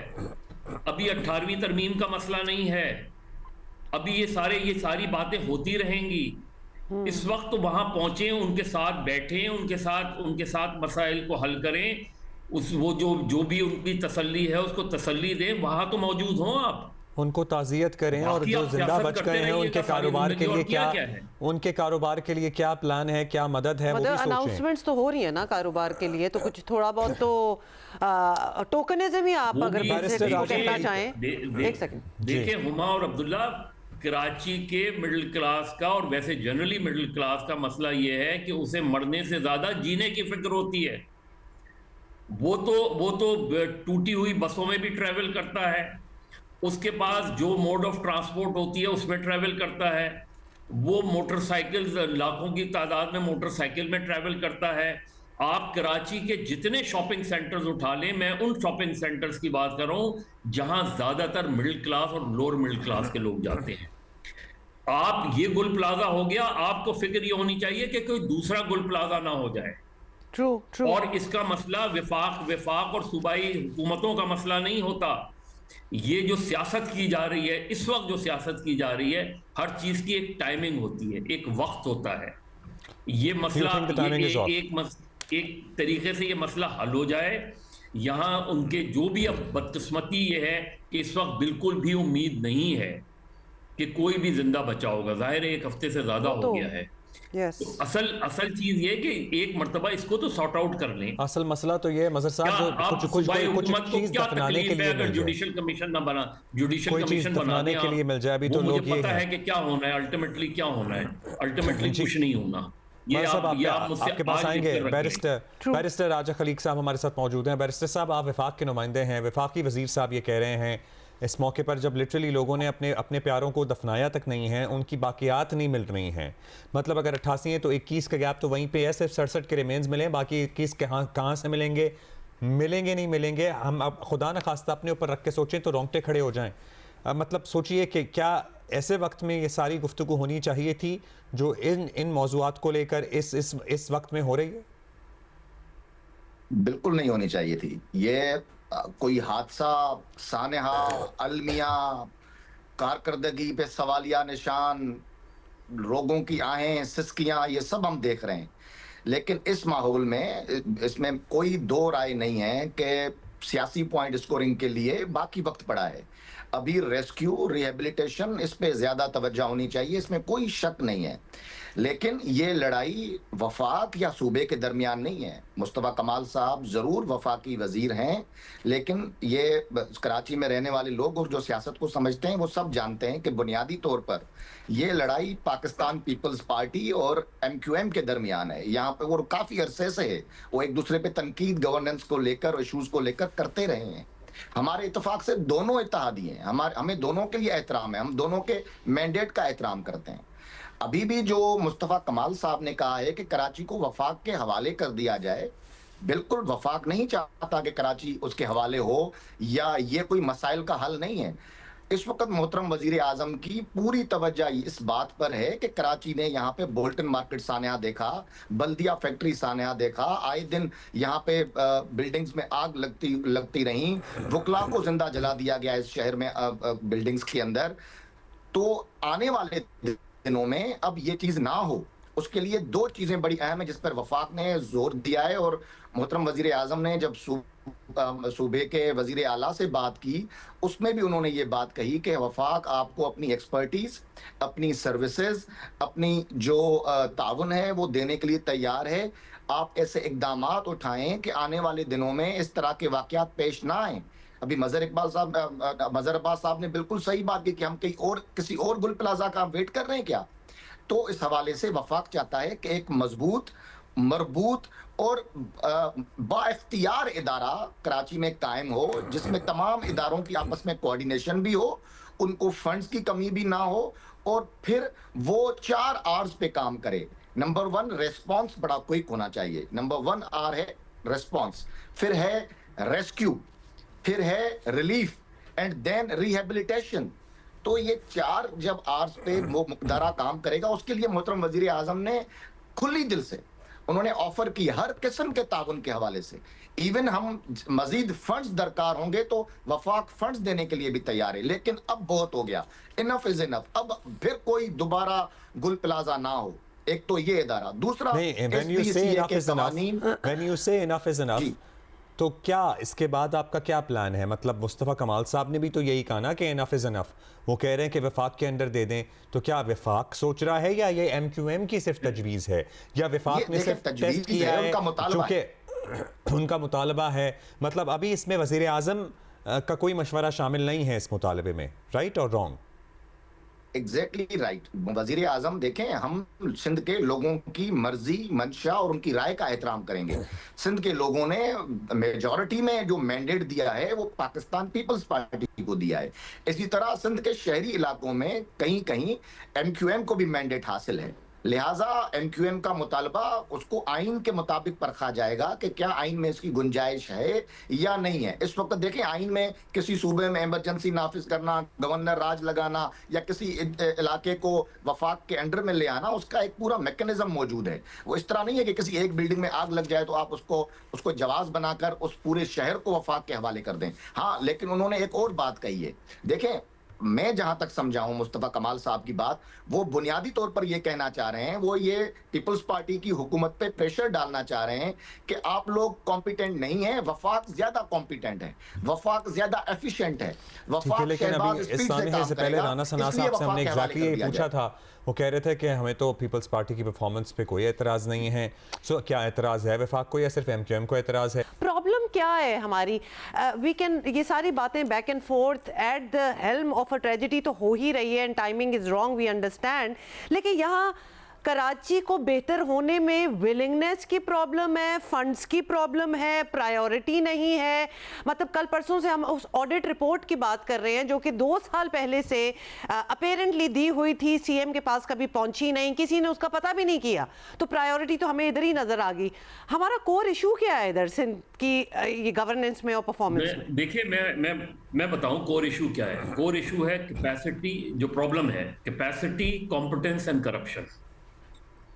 अभी 18वीं तरमीम का मसला नहीं है, अभी ये सारी बातें होती रहेंगी। इस वक्त तो वहां पहुंचे, उनके साथ बैठें, उनके साथ मसाइल को हल करें, वो जो भी उनकी तसल्ली है उसको तसल्ली दें। वहां तो मौजूद हों, आप उनको ताज़ियत करें और जो जिंदा बच गए हैं उनके कारोबार के लिए उनके कारोबार के लिए क्या प्लान है, क्या मदद है, मतलब अनाउंसमेंट्स तो हो रही है ना कारोबार के लिए, तो कुछ थोड़ा बहुत तो टोकनिज्म ही आप अगर कहना चाहें। एक सेकंड देखिए हुमा और अब्दुल्ला, कराची के मिडिल क्लास का और वैसे जनरली मिडिल क्लास का मसला ये है कि उसे मरने से ज्यादा जीने की फिक्र होती है। वो तो टूटी हुई बसों में भी ट्रैवल करता है, उसके पास जो मोड ऑफ ट्रांसपोर्ट होती है उसमें ट्रैवल करता है, वो मोटरसाइकिल लाखों की तादाद में मोटरसाइकिल में ट्रैवल करता है। आप कराची के जितने शॉपिंग सेंटर्स उठा लें, मैं उन शॉपिंग सेंटर्स की बात कर रहा हूं जहां ज्यादातर मिडिल क्लास और लोअर मिडिल क्लास के लोग जाते हैं। आप ये गुल प्लाजा हो गया, आपको फिक्र ये होनी चाहिए कि कोई दूसरा गुल प्लाजा ना हो जाए। ट्रू। और इसका मसला वफाक और सूबाई हुकूमतों का मसला नहीं होता। ये जो सियासत की जा रही है, इस वक्त जो सियासत की जा रही है, हर चीज की एक टाइमिंग होती है, एक वक्त होता है। ये मसला एक तरीके से ये मसला हल हो जाए। यहाँ उनके जो भी अब बदकिस्मती ये है कि इस वक्त बिल्कुल भी उम्मीद नहीं है कि कोई भी जिंदा बचा होगा। जाहिर है 1 हफ्ते से ज्यादा हो गया है। तो असल चीज ये कि एक मर्तबा इसको तो सॉर्ट आउट कर लें। असल मसला तो ये मजहर साहब जो कुछ चीज दफनाने के लिए मिल जुडिशियल कमिशन ना बना, जुडिशियल कोई चीज कमीशन बना दफनाने दें के लिए मिल जाए। अभी तो लोग ये पता है कि क्या होना है, अल्टीमेटली क्या होना है, अल्टीमेटली कुछ नहीं होना। ये आपके पास आएंगे बैरिस्टर राजा खलीक साहब हमारे साथ मौजूद हैं। बैरिस्टर साहब, आप विफाक के नुमाइंदे हैं। विफाकी वजीर साहब ये कह रहे हैं इस मौके पर, जब लिटरली लोगों ने अपने प्यारों को दफनाया तक नहीं है, उनकी बाकियात नहीं मिल रही हैं। मतलब अगर 88 है तो 21 का गैप तो वहीं पे है, सिर्फ 67 के रिमेन्स मिले, बाकी 21 कहाँ से मिलेंगे नहीं मिलेंगे। हम अब खुदा न खास्ता अपने ऊपर रख के सोचें तो रोंगटे खड़े हो जाएं। मतलब सोचिए कि क्या ऐसे वक्त में ये सारी गुफ्तगू होनी चाहिए थी जो इन मौज़ूआत को लेकर इस वक्त में हो रही है? बिल्कुल नहीं होनी चाहिए थी। ये कोई हादसा सानेहा, अलमिया, कारकर्दगी पे सवालिया निशान, लोगों की आहें, सिसकियां, ये सब हम देख रहे हैं। लेकिन इस माहौल में इसमें कोई दो राय नहीं है कि सियासी पॉइंट स्कोरिंग के लिए बाकी वक्त पड़ा है। अभी रेस्क्यू, रिहेबिलिटेशन, इस पे ज्यादा तवज्जो होनी चाहिए, इसमें कोई शक नहीं है। लेकिन ये लड़ाई वफाक या सूबे के दरमियान नहीं है। मुस्तफ़ा कमाल साहब जरूर वफाकी वजीर हैं, लेकिन ये कराची में रहने वाले लोग और जो सियासत को समझते हैं वो सब जानते हैं कि बुनियादी तौर पर ये लड़ाई पाकिस्तान पीपल्स पार्टी और MQM के दरमियान है। यहाँ पे वो काफी अरसे से है, वो एक दूसरे पे तनकीद गवर्नेंस को लेकर, इशूज को लेकर करते रहे हैं। हमारे इत्तेफाक से दोनों इत्तेहादी हैं, हमें दोनों के लिए एहतराम है, हम दोनों के मैंडेट का एहतराम करते हैं। अभी भी जो मुस्तफ़ा कमाल साहब ने कहा है कि कराची को वफाक के हवाले कर दिया जाए, बिल्कुल वफाक नहीं चाहता कि कराची उसके हवाले हो, या ये कोई मसाइल का हल नहीं है। इस वक्त मोहतरम वजीर आजम की पूरी तवज्जो इस बात पर है कि कराची ने यहाँ पे बोल्टन मार्केट सान्या देखा, बल्दिया फैक्ट्री सान्या देखा, आए दिन यहाँ पे बिल्डिंग्स में आग लगती रही, वकला को जिंदा जला दिया गया इस शहर में बिल्डिंग्स के अंदर। तो आने वाले दिनों में अब ये चीज ना हो, उसके लिए दो चीजें बड़ी अहम है जिस पर वफाक ने जोर दिया है। और मोहतरम वजीर आजम ने जब सूबे के वजीर आला से बात की, उसमें भी उन्होंने ये बात कही कि वफाक आपको अपनी एक्सपर्टीज, अपनी सर्विसेज, अपनी जो ताउन है वो देने के लिए तैयार है। आप ऐसे इकदामात उठाएं कि आने वाले दिनों में इस तरह के वाकयात पेश ना आए। अभी मजहर अब्बास साहब ने बिल्कुल सही बात की कि हम किसी और गुल प्लाजा का वेट कर रहे हैं क्या। तो इस हवाले से वफाक चाहता है कि एक मजबूत, मरबूत और बाइख्तियार इदारा कराची में कायम हो, जिसमें तमाम इदारों की आपस में कोऑर्डिनेशन भी हो, उनको फंड्स की कमी भी ना हो, और फिर वो 4 R's पे काम करे। नंबर 1 रेस्पॉन्स बड़ा क्विक होना चाहिए। नंबर 1 R है रेस्पॉन्स, फिर है रेस्क्यू, फिर है रिलीफ एंड देन रिहेबिलिटेशन। तो ये 4 जब आर्स पे मुकद्दरा काम करेगा, उसके लिए मोहतरम वजीर आजम ने खुली दिल से उन्होंने ऑफर की हर किस्म के ताउन के हवाले से। इवन हम मजीद फंड्स दरकार होंगे तो वफाक फंड्स देने के लिए भी तैयार है। लेकिन अब बहुत हो गया, इनफ इज इनफ। अब फिर कोई दोबारा गुल प्लाजा ना हो। एक तो ये इदारा, दूसरा when you say enough is enough, तो क्या इसके बाद आपका क्या प्लान है? मतलब मुस्तफ़ा कमाल साहब ने भी तो यही कहा ना कि इनफ इज़ इनफ। वो कह रहे हैं कि वफाक के अंडर दे दें। तो क्या वफाक सोच रहा है या ये MQM की सिर्फ तजवीज़ है, या वफाक ने सिर्फ टेस्ट किया है चूँकि उनका मुतालबा है? मतलब अभी इसमें वज़ीर आज़म का कोई मशवरा शामिल नहीं है इस मुतालबे में, राइट और रॉन्ग? Exactly right. वजीर आजम देखें, हम सिंध के लोगों की मर्जी, मंशा और उनकी राय का एहतराम करेंगे। सिंध के लोगों ने मेजॉरिटी में जो मैंडेट दिया है वो पाकिस्तान पीपल्स पार्टी को दिया है। इसी तरह सिंध के शहरी इलाकों में कहीं कहीं MQM को भी मैंडेट हासिल है। लिहाजा MQM का मुतालबा उसको आइन के मुताबिक परखा जाएगा कि क्या आइन में इसकी गुंजाइश है या नहीं है। इस वक्त देखें, आइन में किसी सूबे में इमरजेंसी नाफिज करना, गवर्नर राज लगाना या किसी इलाके को वफाक के अंडर में ले आना, उसका एक पूरा मैकेनिज्म मौजूद है। वो इस तरह नहीं है कि किसी एक बिल्डिंग में आग लग जाए तो आप उसको जवाज बनाकर उस पूरे शहर को वफाक के हवाले कर दें। हाँ, लेकिन उन्होंने एक और बात कही है। देखें, मैं जहां तक समझा हूं मुस्तफा कमाल साहब की बात, वो बुनियादी तौर पर ये कहना चाह रहे हैं, वो ये पीपल्स पार्टी की हुकूमत पे प्रेशर डालना चाह रहे हैं कि आप लोग कॉम्पिटेंट नहीं है, वफाक ज्यादा कॉम्पिटेंट है, वफाक ज्यादा एफिशिएंट है, वफाक लेकिन अभी इस सामने से पहले राना सना साहब से हमने एग्जैक्टली यही पूछा था, वो कह रहे थे कि हमें तो पीपल्स पार्टी की परफॉर्मेंस पे कोई एतराज़ नहीं है। सो क्या एतराज़ है वफाक को या सिर्फ एमक्यूएम को एतराज़ है? प्रॉब्लम क्या है हमारी? वी कैन, ये सारी बातें back and forth at the helm of a tragedy तो हो ही रही है and timing is wrong, we understand, लेकिन यहाँ कराची को बेहतर होने में विलिंगनेस की प्रॉब्लम है, फंड्स की प्रॉब्लम है, प्रायोरिटी नहीं है। मतलब कल परसों से हम उस ऑडिट रिपोर्ट की बात कर रहे हैं जो कि 2 साल पहले से अपेरेंटली दी हुई थी, सीएम के पास कभी पहुंची नहीं, किसी ने उसका पता भी नहीं किया, तो प्रायोरिटी तो हमें इधर ही नजर आ गई। हमारा कोर इशू क्या है इधर सिंध की ये गवर्नेंस में और परफॉर्मेंस में? देखिए मैं बताऊं कोर इशू क्या है। कोर इशू है कैपेसिटी, जो प्रॉब्लम है कैपेसिटी, कॉम्पिटेंस एंड करप्शन।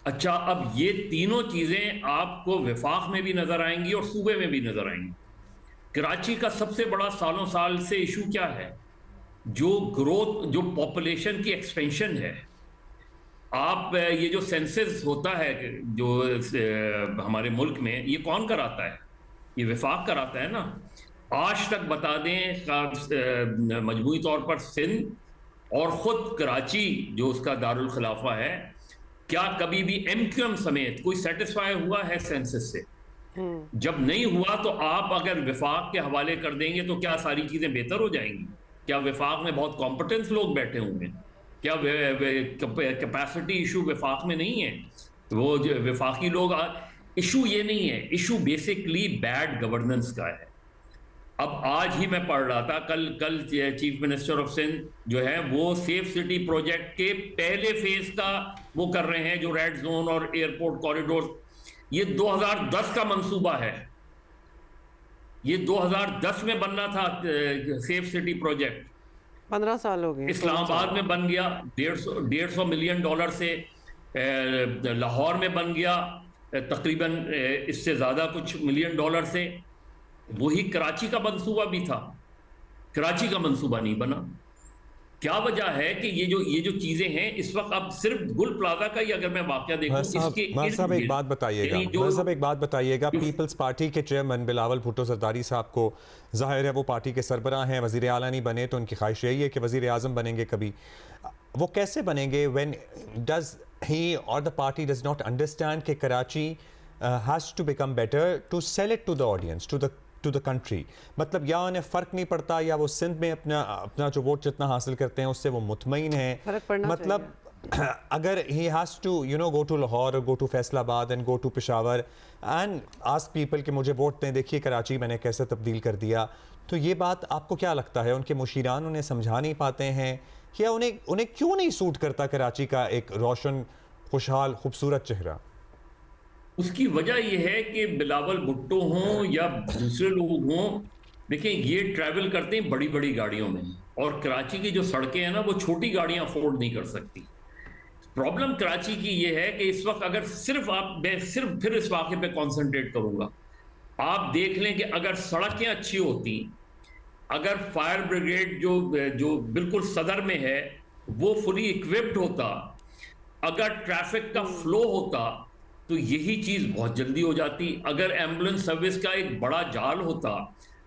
अच्छा, अब ये तीनों चीजें आपको विफाक में भी नजर आएंगी और सूबे में भी नजर आएंगी। कराची का सबसे बड़ा सालों साल से इशू क्या है? जो ग्रोथ, जो पॉपुलेशन की एक्सपेंशन है। आप ये जो सेंसस होता है जो हमारे मुल्क में, ये कौन कराता है? ये विफाक कराता है ना। आज तक बता दें मजमूई तौर पर सिंध और खुद कराची जो उसका दारुल खिलाफा है, क्या कभी भी एमक्यूएम समेत कोई सेटिस्फाई हुआ है सेंसस से? जब नहीं हुआ तो आप अगर विफाक के हवाले कर देंगे तो क्या सारी चीजें बेहतर हो जाएंगी? क्या विफाक में बहुत कॉम्पिटेंस लोग बैठे होंगे? क्या कैपेसिटी इशू विफाक में नहीं है? वो विफाकी लोग, इशू ये नहीं है, इशू बेसिकली बैड गवर्नेंस का है। अब आज ही मैं पढ़ रहा था, कल चीफ मिनिस्टर ऑफ सिंध जो है वो सेफ सिटी प्रोजेक्ट के पहले फेज का वो कर रहे हैं, जो रेड जोन और एयरपोर्ट कॉरिडोर। ये 2010 का मंसूबा है, ये 2010 में बनना था सेफ सिटी प्रोजेक्ट। 15 साल हो गए। इस्लामाबाद में बन गया $150 मिलियन से, लाहौर में बन गया तकरीबन इससे ज्यादा कुछ मिलियन डॉलर से। वही कराची का मंसूबा भी था, कराची का मंसूबा नहीं बना। क्या वजह है कि ये जो चीजें हैं इस वक्त, अब सिर्फ गुल प्लाजा का ही अगर मैं वाकया देखूं, इसके साहब एक बात बताइएगा, पीपल्स पार्टी के चेयरमैन बिलावल भुट्टो जरदारी साहब को, जाहिर है वो पार्टी के सरबराह हैं, वजीर आला नहीं बने तो उनकी ख्वाहिश यही है कि वजीर आजम बनेंगे कभी। वो कैसे बनेंगे व्हेन डज ही और the party does not understand कि Karachi has to become better to sell it to the audience, to the country. मतलब या उन्हें फ़र्क नहीं पड़ता या वो सिंध में अपना जो वोट जितना हासिल करते हैं उससे वो मुतमईन है। मतलब अगर he has to go to Lahore, go to Faisalabad and go to Peshawar and ask people कि मुझे वोट दें, देखिए कराची मैंने कैसे तब्दील कर दिया, तो ये बात आपको क्या लगता है उनके मुशीरान उन्हें समझा नहीं पाते हैं या उन्हें क्यों नहीं सूट करता कराची का एक रोशन, खुशहाल, खूबसूरत चेहरा? उसकी वजह यह है कि बिलावल भुट्टो हों या दूसरे लोग हों, देखिए ये ट्रैवल करते हैं बड़ी बड़ी गाड़ियों में, और कराची की जो सड़कें हैं ना वो छोटी गाड़ियां अफोर्ड नहीं कर सकती। प्रॉब्लम कराची की ये है कि इस वक्त अगर मैं सिर्फ फिर इस वाक़े पे कॉन्सेंट्रेट करूंगा, आप देख लें कि अगर सड़कें अच्छी होती, अगर फायर ब्रिगेड जो बिल्कुल सदर में है वो फुली इक्विप्ड होता, अगर ट्रैफिक का फ्लो होता तो यही चीज बहुत जल्दी हो जाती। अगर एम्बुलेंस सर्विस का एक बड़ा जाल होता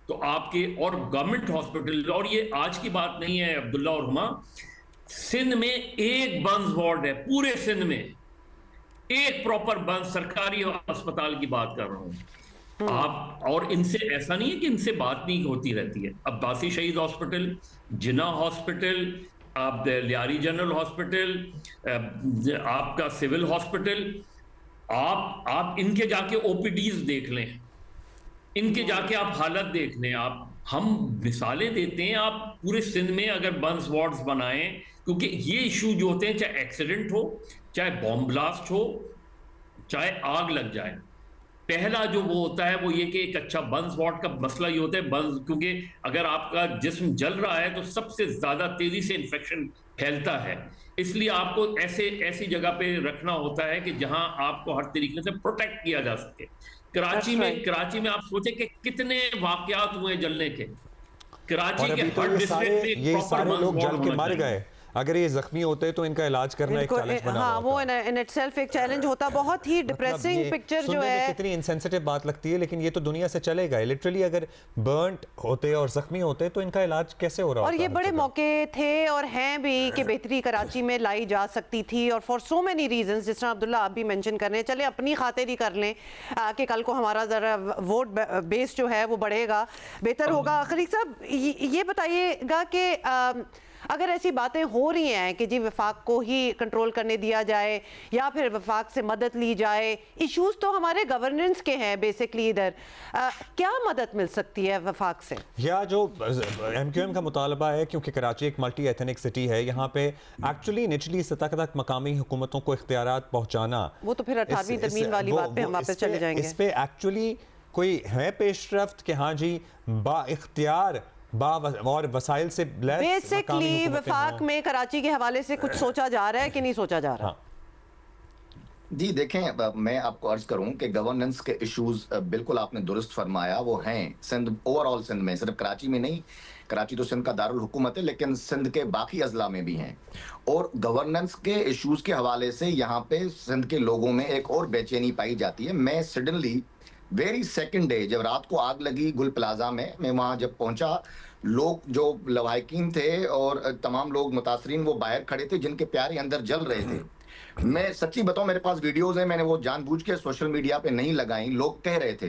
तो आपके, और गवर्नमेंट हॉस्पिटल, और ये आज की बात नहीं है अब्दुल्ला और हुमा, सिंध में एक बंस वार्ड है, पूरे सिंध में एक प्रॉपर बंस सरकारी अस्पताल की बात कर रहा हूं आप। और इनसे ऐसा नहीं है कि इनसे बात नहीं होती रहती है। अब्बासी शहीद हॉस्पिटल, जिना हॉस्पिटल, आप लियारी जनरल हॉस्पिटल, आपका सिविल हॉस्पिटल, आप इनके जाके ओपीडीज देख लें, इनके जाके आप हालत देख लें। आप, हम मिसालें देते हैं, आप पूरे सिंध में अगर बंस वार्ड्स बनाएं, क्योंकि ये इशू जो होते हैं, चाहे एक्सीडेंट हो, चाहे बॉम्ब ब्लास्ट हो, चाहे आग लग जाए, पहला जो वो होता है वो ये कि एक अच्छा बंस वार्ड का मसला ये होता है बंस, क्योंकि अगर आपका जिस्म जल रहा है तो सबसे ज्यादा तेजी से इन्फेक्शन फैलता है। इसलिए आपको ऐसी जगह पे रखना होता है कि जहां आपको हर तरीके से प्रोटेक्ट किया जा सके। कराची में आप सोचे कि कितने वाकयात हुए जलने के, कराची और के अभी तो हर ये डिस्ट्रिक्ट में ये proper सारे लोग bond जल के होना मर चाहिए। गए, अगर ये जख्मी होते तो इनका इलाज करना एक चैलेंज बना हाँ, हुआ वो होता। इन इटसेल्फ एक चैलेंज होता। बहुत ही मतलब डिप्रेसिंग ये पिक्चर जो सुनने में है। कितनी इनसेंसिटिव बात लगती है, लेकिन ये तो दुनिया से चले गए। लिटरली अगर बर्न्ट होते और जख्मी होते तो इनका इलाज कैसे हो रहा और होता ये हर बड़े जगह? मौके थे और हैं भी कि बेहतरी कराची में लाई जा सकती थी, और फॉर सो मेनी रीजंस, जिस तरह अब्दुल्ला आप भी मेंशन कर रहे हैं। चले अपनी खातिर ही कर लें कि कल को हमारा ज़रा वोट बेस जो है वो बढ़ेगा, बेहतर होगा। खलीक साहब, ये बताइएगा कि अगर ऐसी बातें हो रही हैं कि जी वफाक को ही कंट्रोल करने दिया जाए या फिर वफाक से मदद ली जाए, इश्यूज तो हमारे गवर्नेंस के हैं बेसिकली इधर, क्या मदद मिल सकती है वफाक से? या जो MQM का मुतालबा है, क्योंकि कराची एक मल्टी एथनिक सिटी है, यहाँ पे एक्चुअली निचली सतह तक मकामी हुकूमतों को इख्तियारात पहुँचाना, वो तो फिर 18वीं तरमीम वाली बात पे हम वापस चले जाएंगे। इस पे एक्चुअली कोई है पेशरफ्त कि हाँ जी बा इख्तियार और वसाइल से बेसिकली वफाक में कराची के हवाले से कुछ सोचा जा रहा है कि नहीं सोचा जा रहा? जी देखें, मैं आपको अर्ज करूं कि गवर्नेंस के इश्यूज बिल्कुल आपने दुरुस्त फरमाया, वो हैं सिंध, ओवरऑल सिंध में, सिर्फ कराची में नहीं। कराची तो सिंध का दारुल हुकूमत है, लेकिन सिंध के बाकी अजला में भी हैं। और गवर्नेंस के इश्यूज के हवाले से यहाँ पे सिंध के लोगों में एक और बेचैनी पाई जाती है। मैं सडनली वेरी सेकंड डे, जब रात को आग लगी गुल प्लाजा में, मैं वहाँ जब पहुंचा, लोग जो लवाहिकीन थे और तमाम लोग मुतासरीन वो बाहर खड़े थे, जिनके प्यारे अंदर जल रहे थे। मैं सच्ची बताऊं, मेरे पास वीडियोज हैं, मैंने वो जानबूझ के सोशल मीडिया पे नहीं लगाई। लोग कह रहे थे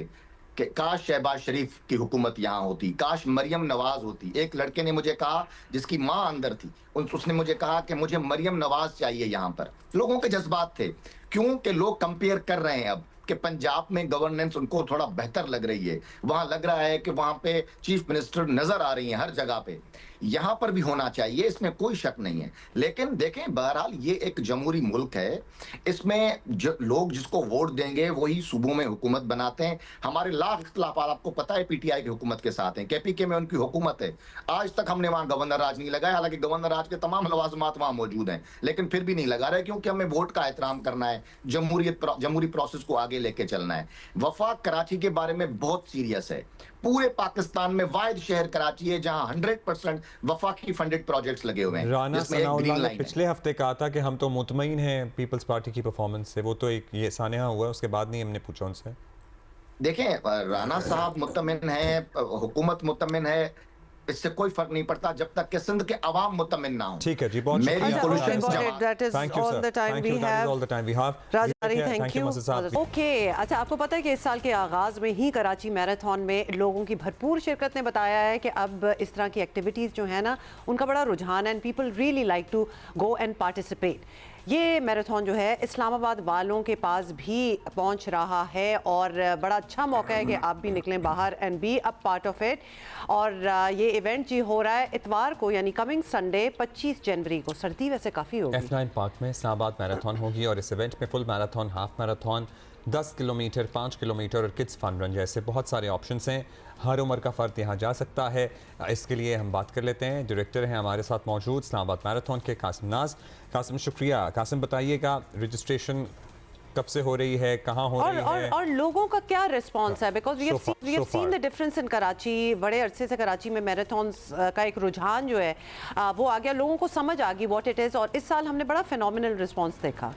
कि काश शहबाज शरीफ की हुकूमत यहाँ होती, काश मरियम नवाज होती। एक लड़के ने मुझे कहा, जिसकी माँ अंदर थी, उसने मुझे कहा कि मुझे मरियम नवाज चाहिए यहाँ पर। लोगों के जज्बात थे, क्यों कि लोग कंपेयर कर रहे हैं अब कि पंजाब में गवर्नेंस उनको थोड़ा बेहतर लग रही है, वहां लग रहा है कि वहां पे चीफ मिनिस्टर नजर आ रही हैं हर जगह पे। यहां पर भी होना चाहिए, इसमें कोई शक नहीं है। लेकिन देखें, बहरहाल ये एक जमहूरी मुल्क है, इसमें लोग जिसको वोट देंगे वही सूबों में हुकूमत बनाते हैं। हमारे लाख इख्तिलाफात आपको पता है PTI की हुकूमत के साथ हैं, KPK में उनकी हुकूमत है। आज तक हमने वहां गवर्नर राज नहीं लगाया, हालांकि गवर्नर राज के तमाम लवाजमात वहां मौजूद हैं, लेकिन फिर भी नहीं लगा रहे, क्योंकि हमें वोट का एहतराम करना है, जमहूरी प्रोसेस को आगे लेके चलना है। वफाक कराची के बारे में बहुत सीरियस है। पूरे पाकिस्तान में वाहिद शहर कराची है जहां 100% वफाकी फंडेड प्रोजेक्ट्स लगे हुए हैं। राना जिसमें एक सनाउल्लाह ग्रीन ने लाइन पिछले हफ्ते कहा था कि हम तो मुतमईन हैं पीपल्स पार्टी की परफॉर्मेंस से, वो तो एक ये सानिया हुआ, उसके बाद नहीं हमने पूछा उनसे। देखें, राना साहब मुतमिन है, हुकूमत मुतमिन है, इससे कोई फर्क नहीं पड़ता जब तक कि सिंध के अवाम मुतमिन ना हो। ठीक है जी, बहुत ओके। अच्छा, आपको पता है कि इस साल के आगाज में ही कराची मैराथन में लोगों की भरपूर शिरकत ने बताया है कि अब इस तरह की एक्टिविटीज़ जो है ना, उनका बड़ा रुझान है, and people really like to go and participate. ये मैराथन जो है इस्लामाबाद वालों के पास भी पहुंच रहा है, और बड़ा अच्छा मौका है कि आप भी निकलें बाहर and B a part of it. और ये इवेंट जी हो रहा है इतवार को, यानी कमिंग संडे 25 जनवरी को। सर्दी वैसे काफ़ी होगी। F9 पार्क में इस्लामाबाद मैराथन होगी, और इस इवेंट में full marathon, half marathon, 10 kilometre, 5 kilometre और किड्स फन रन जैसे बहुत सारे ऑप्शंस हैं। हर उम्र का फ़र्द यहाँ जा सकता है। इसके लिए हम बात कर लेते हैं, डायरेक्टर हैं हमारे साथ मौजूद इस्लामाबाद मैराथन के, कासिम नाज। कासिम, शुक्रिया। कासिम, बताइएगा रजिस्ट्रेशन कब से हो रही है, कहाँ हो रही है, और लोगों का क्या रिस्पांस है? Because we have seen the difference in Karachi. बड़े अरसे से कराची में मैराथन्स का एक रुझान जो है वो आ गया, लोगों को समझ आ गई व्हाट इट इज़, और इस साल हमने बड़ा फिनोमिनल रिस्पांस देखा।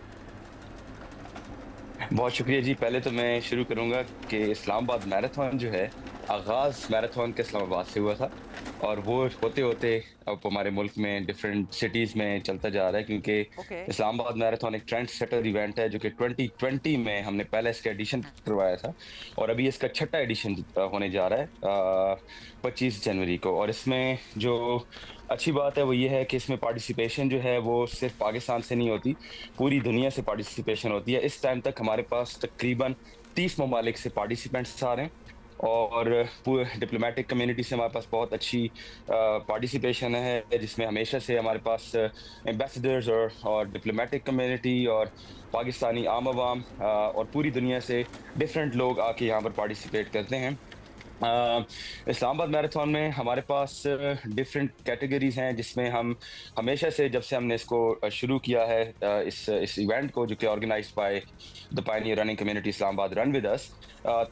बहुत शुक्रिया जी। पहले तो मैं शुरू करूंगा कि इस्लामाबाद मैराथन जो है, आगाज़ मैराथन के इस्लामाबाद से हुआ था, और वो होते होते अब हमारे मुल्क में डिफरेंट सिटीज़ में चलता जा रहा है, क्योंकि इस्लामाबाद मैराथन एक ट्रेंड सेटर इवेंट है जो कि 2020 में हमने पहले इसका एडिशन करवाया था, और अभी इसका 6ठा एडिशन होने जा रहा है 25 जनवरी को। और इसमें जो अच्छी बात है वो ये है कि इसमें पार्टिसिपेशन जो है वो सिर्फ पाकिस्तान से नहीं होती, पूरी दुनिया से पार्टिसिपेशन होती है। इस टाइम तक हमारे पास तकरीबन 30 ममालिक से पार्टिसिपेंट्स आ रहे हैं, और पूरे डिप्लोमेटिक कम्युनिटी से हमारे पास बहुत अच्छी पार्टिसिपेशन है, जिसमें हमेशा से हमारे पास एम्बेसडर्स और डिप्लोमेटिक कम्युनिटी और पाकिस्तानी आम आवाम और पूरी दुनिया से डिफरेंट लोग आके यहाँ पर पार्टिसिपेट करते हैं। इस्लामाबाद मैराथन में हमारे पास डिफरेंट कैटेगरीज हैं, जिसमें हम हमेशा से, जब से हमने इसको शुरू किया है, इस इवेंट को, जो कि organized by the pioneer running community Islamabad run with us,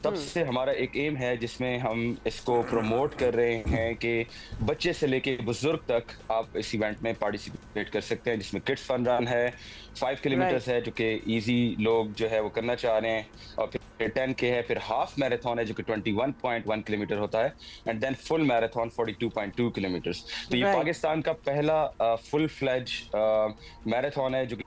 तब से हमारा एक एम है जिसमें हम इसको प्रमोट कर रहे हैं कि बच्चे से लेके बुजुर्ग तक आप इस इवेंट में पार्टिसिपेट कर सकते हैं, जिसमें किड्स फन रन है, 5 किलोमीटर्स है जो कि इजी लोग जो है वो करना चाह रहे हैं, और फिर 10K है, फिर हाफ मैराथन है जो कि 21.1 किलोमीटर होता है, and then full marathon 42.2 kilometres. तो ये पाकिस्तान का पहला फुल फ्लेज मैराथन है जो कि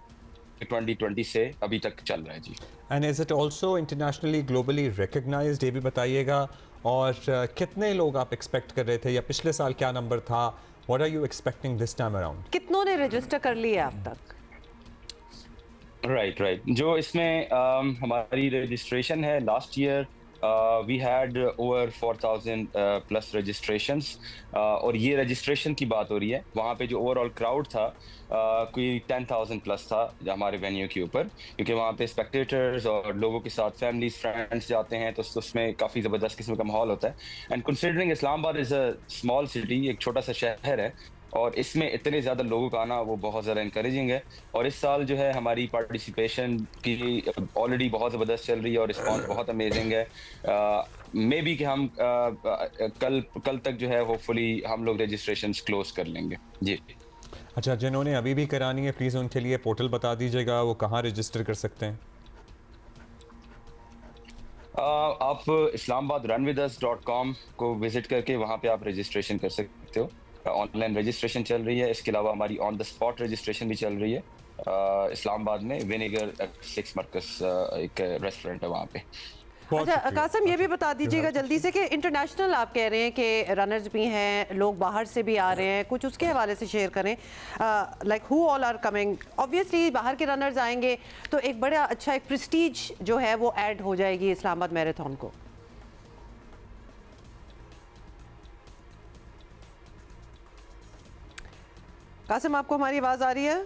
2020 से अभी तक चल रहा है जी। And is it also internationally globally recognised, ये भी बताइएगा, और कितने लोग आप एक्सपेक्ट कर रहे थे, या पिछले साल क्या नंबर था? What are you expecting this time around? कितनों ने रजिस्टर कर लिया अब तक? राइट, जो इसमें हमारी रजिस्ट्रेशन है, last year we had over 4000 plus registrations, और ये रजिस्ट्रेशन की बात हो रही है। वहाँ पे जो ओवरऑल क्राउड था कोई 10,000 प्लस था हमारे वेन्यू के ऊपर, क्योंकि वहाँ पे स्पेक्टेटर्स और लोगों के साथ फैमिलीज फ्रेंड्स जाते हैं, तो उसमें काफ़ी ज़बरदस्त किस्म का माहौल होता है। And considering Islamabad is a small city, एक छोटा सा शहर है, और इसमें इतने ज़्यादा लोगों का आना वो बहुत ज़्यादा इंकरेजिंग है। और इस साल जो है हमारी पार्टिसिपेशन की ऑलरेडी बहुत ज़बरदस्त चल रही है और रिस्पॉन्स बहुत अमेजिंग है। मे बी कि हम कल तक जो है होपफुली हम लोग रजिस्ट्रेशंस क्लोज कर लेंगे जी। अच्छा, जिन्होंने अभी भी करानी है प्लीज़ उनके लिए पोर्टल बता दीजिएगा, वो कहाँ रजिस्टर कर सकते हैं? आप islamabadrunwithus.com को विजिट करके वहाँ पे आप रजिस्ट्रेशन कर सकते हो। ऑनलाइन रजिस्ट्रेशन चल रही है, इसके अलावा हमारी ऑन द स्पॉट रजिस्ट्रेशन भी चल रही है। इस्लामाबाद में विनेगर 6 मरकज एक रेस्टोरेंट है वहाँ पे। अच्छा कासिम, ये भी बता दीजिएगा जल्दी से कि इंटरनेशनल आप कह रहे हैं कि रनर्स भी हैं, लोग बाहर से भी आ रहे हैं, कुछ उसके हवाले से शेयर करें, like who all are coming. Obviously बाहर के रनर्स आएंगे तो एक बड़ा अच्छा एक प्रेस्टीज जो है वो ऐड हो जाएगी इस्लामाबाद मैराथन को। कासिम, आपको हमारी आवाज आ रही है?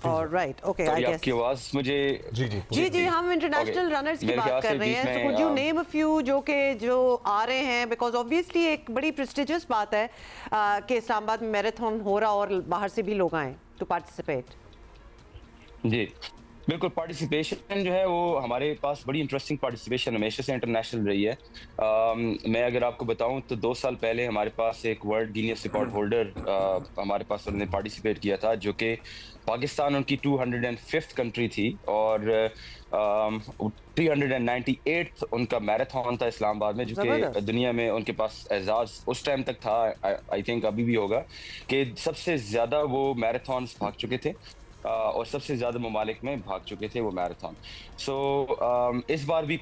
राइट, ओके, आई गेस आपकी आवाज मुझे जी हम इंटरनेशनल रनर्स की बात कर रहे हैं। So could you name a few जो आ रहे हैं, बिकॉज ऑब्वियसली एक बड़ी प्रेस्टिजियस बात है कि इस्लामाबाद में मैराथन हो रहा और बाहर से भी लोग आए टू पार्टिसिपेट। जी बिल्कुल, पार्टिसिपेशन जो है वो हमारे पास बड़ी इंटरेस्टिंग पार्टिसिपेशन हमेशा से इंटरनेशनल रही है। मैं अगर आपको बताऊं तो 2 साल पहले हमारे पास एक वर्ल्ड गिनीज रिकॉर्ड होल्डर हमारे पास उन्होंने पार्टिसिपेट किया था, जो कि पाकिस्तान उनकी 205th कंट्री थी, और 398 उनका मैराथन था इस्लामाबाद में, जो कि दुनिया में उनके पास एजाज उस टाइम तक था, आई थिंक अभी भी होगा, कि सबसे ज़्यादा वो मैराथन्स भाग चुके थे और सबसे ज़्यादा ममालिक में भाग चुके थे वो मैराथन। सो इस बार भी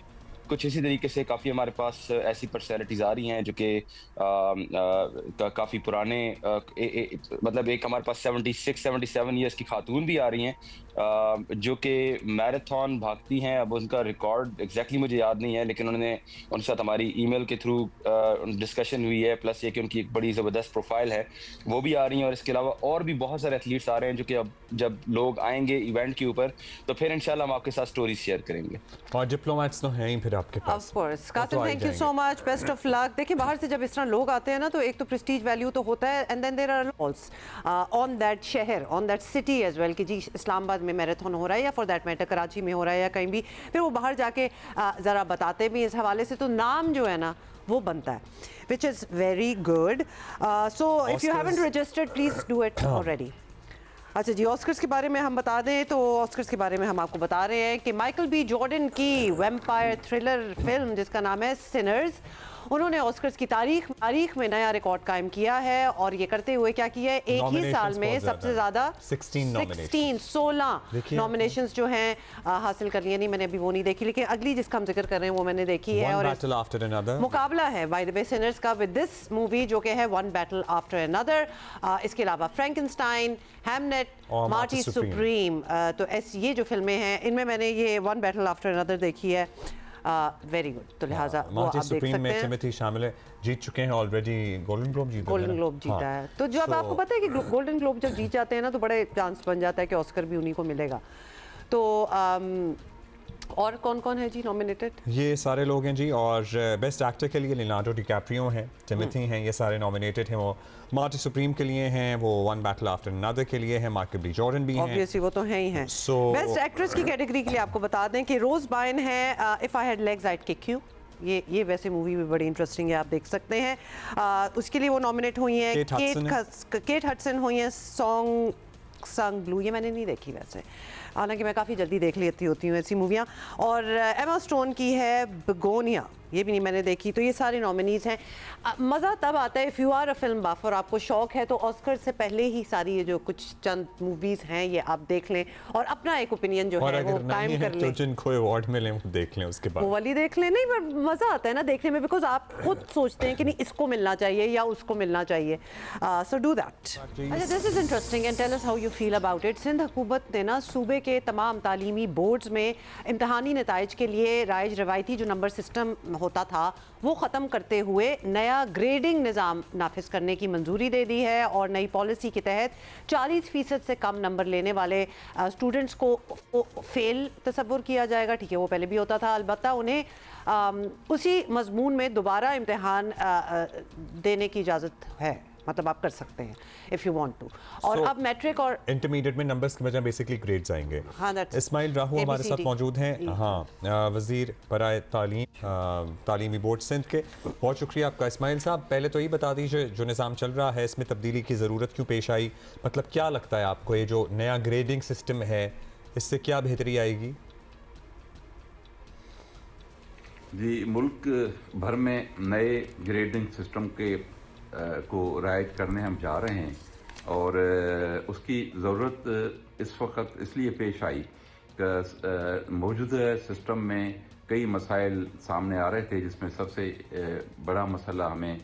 कुछ इसी तरीके से काफ़ी हमारे पास ऐसी पर्सनैलिटीज़ आ रही हैं जो कि काफ़ी पुराने मतलब एक हमारे पास 76-77 ईयर्स की खातून भी आ रही हैं जो कि मैराथन भागती हैं। अब उनका रिकॉर्ड एग्जैक्टली मुझे याद नहीं है, लेकिन उनके साथ हमारी ईमेल के थ्रू डिस्कशन हुई है, प्लस ये कि उनकी एक बड़ी ज़बरदस्त प्रोफाइल है, वो भी आ रही हैं। और इसके अलावा और भी बहुत सारे एथलीट्स आ रहे हैं जो कि अब जब लोग आएंगे इवेंट के ऊपर तो फिर इंशाल्लाह हम आपके साथ स्टोरी शेयर करेंगे। और डिप्लोमेट्स तो हैं ही फिर आपके पास। Of course Qasim, thank you so much, best of luck. देखिए बाहर से जब इस तरह लोग आते हैं ना तो एक तो प्रेस्टीज वैल्यू तो होता है, and then there are also on that शहर, on that city as well कि जी इस्लामाबाद में मैराथन हो रहा है या फॉर दैट मैटर कराची में हो रहा है या कहीं भी, फिर वो बाहर जाके ज़रा बताते भी इस हवाले से, तो नाम जो है ना वो बनता है, which is very good. So if you haven't registered please do it already. अच्छा जी, ऑस्कर्स के बारे में हम बता दें तो ऑस्कर्स के बारे में हम आपको बता रहे हैं कि माइकल बी जॉर्डन की वैम्पायर थ्रिलर फिल्म जिसका नाम है सिनर्स, उन्होंने ऑस्कर्स की तारीख में नया रिकॉर्ड कायम किया है, और ये करते हुए क्या किया है, एक ही साल में सबसे ज़्यादा 16 नॉमिनेशंस जो हैं हासिल कर लिए। नहीं मैंने अभी वो नहीं देखी, लेकिन अगली जिसका हम जिक्र कर रहे हैं वो मैंने देखी है, और मुकाबला है बाय द वे सिनर्स का विद दिस मूवी जो कि है वन बैटल आफ्टर अनदर। इसके अलावा फ्रैंकेनस्टाइन, हैमनेट, मार्टी सुप्रीम, तो ये जो फिल्में हैं इनमें मैंने ये वन बैटल आफ्टर अनदर देखी है। वेरी गुड, तो लिहाजा वो आप देख सकते हैं। टिमोथी शामिल है, जीत चुके हैं ऑलरेडी, गोल्डन ग्लोब जीता है। तो जब आपको पता है कि गोल्डन ग्लोब जब जीत जाते हैं ना तो बड़े चांस बन जाता है कि ऑस्कर भी उन्हीं को मिलेगा। तो और कौन कौन है जी नॉमिनेटेड? ये सारे लोग हैं जी, और बेस्ट एक्टर के लिए लियोनार्डो डिकैप्रियो हैं, टिमोथी हैं, ये सारे नॉमिनेटेड हैं। वो मार्टी सुप्रीम के लिए हैं, वो वन बैटल आफ्टर अनदर के लिए हैं, मार्क बी जॉर्डन भी हैं, ऑब्वियसली वो तो हैं ही हैं। बेस्ट एक्ट्रेस की कैटेगरी के लिए आपको बता दें कि रोज बायन है if I had legs I'd kick you. ये वैसे मूवी भी बड़ी इंटरेस्टिंग है, आप देख सकते हैं। उसके लिए वो नॉमिनेट हुई हैं। केट हडसन हुई हैं सॉन्ग ब्लू, ये मैंने नहीं देखी वैसे, हालांकि मैं काफ़ी जल्दी देख लेती होती हूँ ऐसी मूवियाँ। और एमा स्टोन की है बेगोनिया, ये भी नहीं मैंने देखी। तो ये सारे नॉमिनीज़ हैं। मज़ा तब आता है if you are a film buff और आपको शौक है तो ऑस्कर से पहले ही सारी ये जो कुछ चंद मूवीज़ हैं ये आप देख लें और अपना एक ओपिनियन जो है वो कायम कर लें। तो जिनको अवार्ड मिले वो देख लें, उसके बाद वो वाली देख लें। नहीं पर मज़ा आता है ना देखने में, बिकॉज आप खुद सोचते हैं कि नहीं इसको मिलना चाहिए या उसको मिलना चाहिए। So do that. अच्छा, this is interesting and tell us how you feel about it. Sindh हुकूमत ने ना सूबे के तमाम तालीमी बोर्ड्स में इम्तहानी नताइज के लिए राइज रवायती जो नंबर सिस्टम होता था वो ख़त्म करते हुए नया ग्रेडिंग निज़ाम नाफिज करने की मंजूरी दे दी है। और नई पॉलिसी के तहत 40% से कम नंबर लेने वाले स्टूडेंट्स को फेल तस्वुर किया जाएगा। ठीक है, वो पहले भी होता था, अलबत्ता उन्हें उसी मजमून में दोबारा इम्तहान देने की इजाज़त है, मतलब आप कर सकते हैं इफ़ यू वांट टू। और अब मैट्रिक और इंटरमीडिएट में नंबर्स की वजह बेसिकली ग्रेड्स आएंगे। हाँ, इस्माइल राहू हमारे साथ मौजूद हैं, हाँ, वज़ीर बराए तालीमी बोर्ड सिंध के। बहुत शुक्रिया आपका इस्माइल साहब। पहले तो ये बता दीजिए जो निज़ाम चल रहा है इसमें तब्दीली की ज़रूरत क्यों पेश आई, मतलब क्या लगता है आपको ये जो नया ग्रेडिंग सिस्टम है इससे क्या बेहतरी आएगी? जी, मुल्क भर में नए ग्रेडिंग सिस्टम के को राइज करने हम जा रहे हैं और उसकी ज़रूरत इस वक्त इसलिए पेश आई कि मौजूदा सिस्टम में कई मसाइल सामने आ रहे थे, जिसमें सबसे बड़ा मसला हमें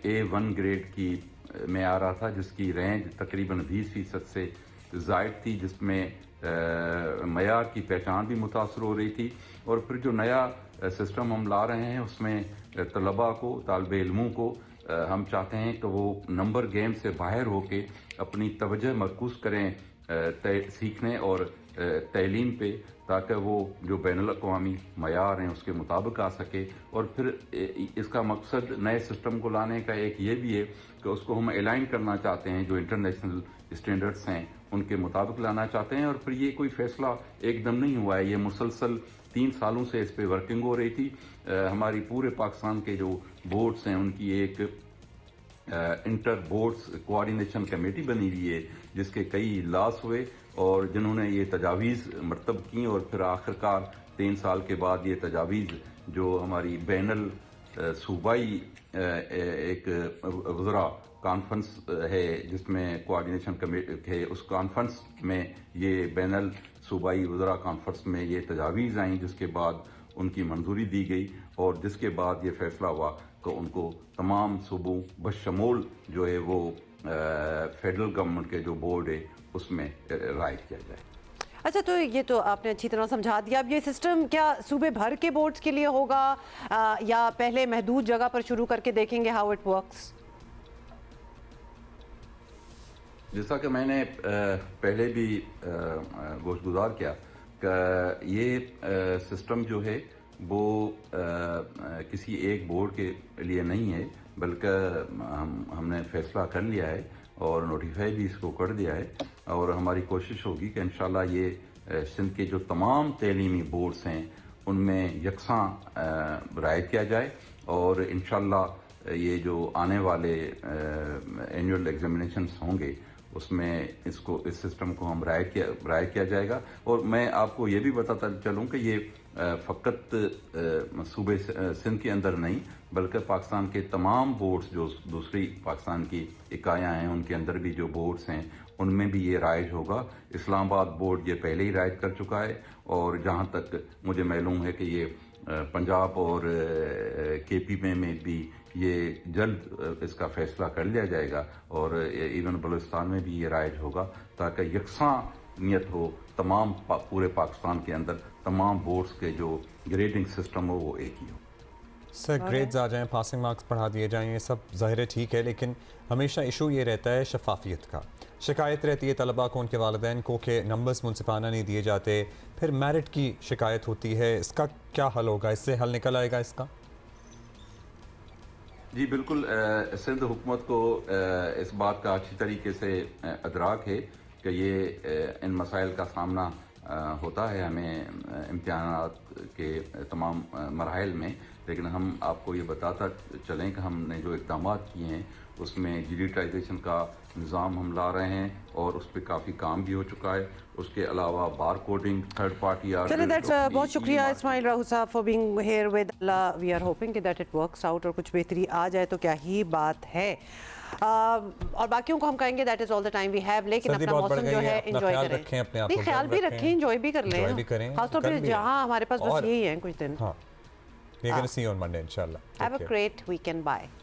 A1 ग्रेड की में आ रहा था, जिसकी रेंज तकरीबन 20% से ज़ायद थी, जिसमें मयार की पहचान भी मुतासर हो रही थी। और फिर जो नया सिस्टम हम ला रहे हैं उसमें तलबा को, तालिब इल्मों को हम चाहते हैं कि वो नंबर गेम से बाहर होके अपनी तवज्जो मरकूज़ करें सीखने और तैलीम पे, ताकि वो जो बैनुल-अक़वामी मयार हैं उसके मुताबिक आ सके। और फिर इसका मकसद नए सिस्टम को लाने का एक ये भी है कि उसको हम अलाइन करना चाहते हैं, जो इंटरनेशनल स्टैंडर्ड्स हैं उनके मुताबिक लाना चाहते हैं। और फिर ये कोई फ़ैसला एकदम नहीं हुआ है, ये मुसलसल 3 सालों से इस पर वर्किंग हो रही थी। हमारी पूरे पाकिस्तान के जो बोर्ड्स हैं उनकी एक इंटर बोर्ड्स कोऑर्डिनेशन कमेटी बनी हुई है, जिसके कई इजलास हुए और जिन्होंने ये तजावीज़ मरतब की। और फिर आखिरकार 3 साल के बाद ये तजावीज़ जो हमारी बैनल सूबाई एक वज़रा कॉन्फ्रेंस है जिसमें कोऑर्डिनेशन कमेटी है, उस कॉन्फ्रेंस में ये बैनल सूबाई वज़रा कॉन्फ्रेंस में ये तजावीज़ आई, जिसके बाद उनकी मंजूरी दी गई और जिसके बाद ये फैसला हुआ कि उनको तमाम सूबों बशमूल जो है वो फेडरल गवर्नमेंट के जो बोर्ड है उसमें राइट किया जाए। अच्छा, तो ये तो आपने अच्छी तरह समझा दिया। अब ये सिस्टम क्या सूबे भर के बोर्ड्स के लिए होगा या पहले महदूद जगह पर शुरू करके देखेंगे हाउ इट वर्क्स? जैसा कि मैंने पहले भी गोशगुजार किया कि ये सिस्टम जो है वो किसी एक बोर्ड के लिए नहीं है, बल्कि हमने फैसला कर लिया है और नोटिफाई भी इसको कर दिया है। और हमारी कोशिश होगी कि इंशाल्लाह ये सिंध के जो तमाम तलीमी बोर्ड्स हैं उनमें यकसां रायत किया जाए और इंशाल्लाह ये जो आने वाले एनुअल एग्जामिनेशंस होंगे उसमें इस सिस्टम को हम रायत किया जाएगा। और मैं आपको ये भी बताता चलूँ कि ये फ़कत सूबे सिंध के अंदर नहीं बल्कि पाकिस्तान के तमाम बोर्ड्स जो दूसरी पाकिस्तान की इकाइयाँ हैं उनके अंदर भी जो बोर्ड्स हैं उनमें भी ये राइज होगा। इस्लामाबाद बोर्ड ये पहले ही राइज कर चुका है और जहाँ तक मुझे मालूम है कि ये पंजाब और KP में भी ये जल्द इसका फैसला कर लिया जाएगा और इवन बलूचिस्तान में भी ये राइज होगा ताकि यकसां नियत हो तमाम पूरे पाकिस्तान के अंदर तमाम बोर्ड्स के जो ग्रेडिंग सिस्टम हो वो एक ही हो। सर ग्रेड्स आ जाएं, पासिंग मार्क्स बढ़ा दिए जाएं, ये सब ज़ाहिर है ठीक है, लेकिन हमेशा इशू ये रहता है शफाफियत का। शिकायत रहती है तलबा को उनके वालिदैन को कि नंबर्स मुनसिफाना नहीं दिए जाते, फिर मेरिट की शिकायत होती है, इसका क्या हल होगा? इससे हल निकल आएगा इसका? जी बिल्कुल, सिंध हुकूमत को इस बात का अच्छी तरीके से अदराक है कि ये इन मसाइल का सामना होता है हमें इम्तिहानात के तमाम मराहल में, लेकिन हम आपको ये बताता चलें कि हमने जो इक़दाम किए हैं उसमें डिजिटाइजेशन का निज़ाम हम ला रहे हैं और उस पर काफ़ी काम भी हो चुका है। उसके अलावा बार कोडिंग, थर्ड पार्टी चलिए, बहुत शुक्रिया Ismail Rahu sahab for being here with Allah. We are hoping कि दैट इट वर्क्स आउट और कुछ बेहतरी आ जाए तो क्या ही बात है। और बाकियों को हम कहेंगे that is all the time we have, लेकिन अपना मौसम जो है एंजॉय करें, नहीं ख्याल भी रखें, एंजॉय भी कर लें, खासतौर पर जहाँ हमारे पास बस यही है कुछ दिन। हाँ, we're going to see you on Monday, inshallah. Have a great weekend. Bye.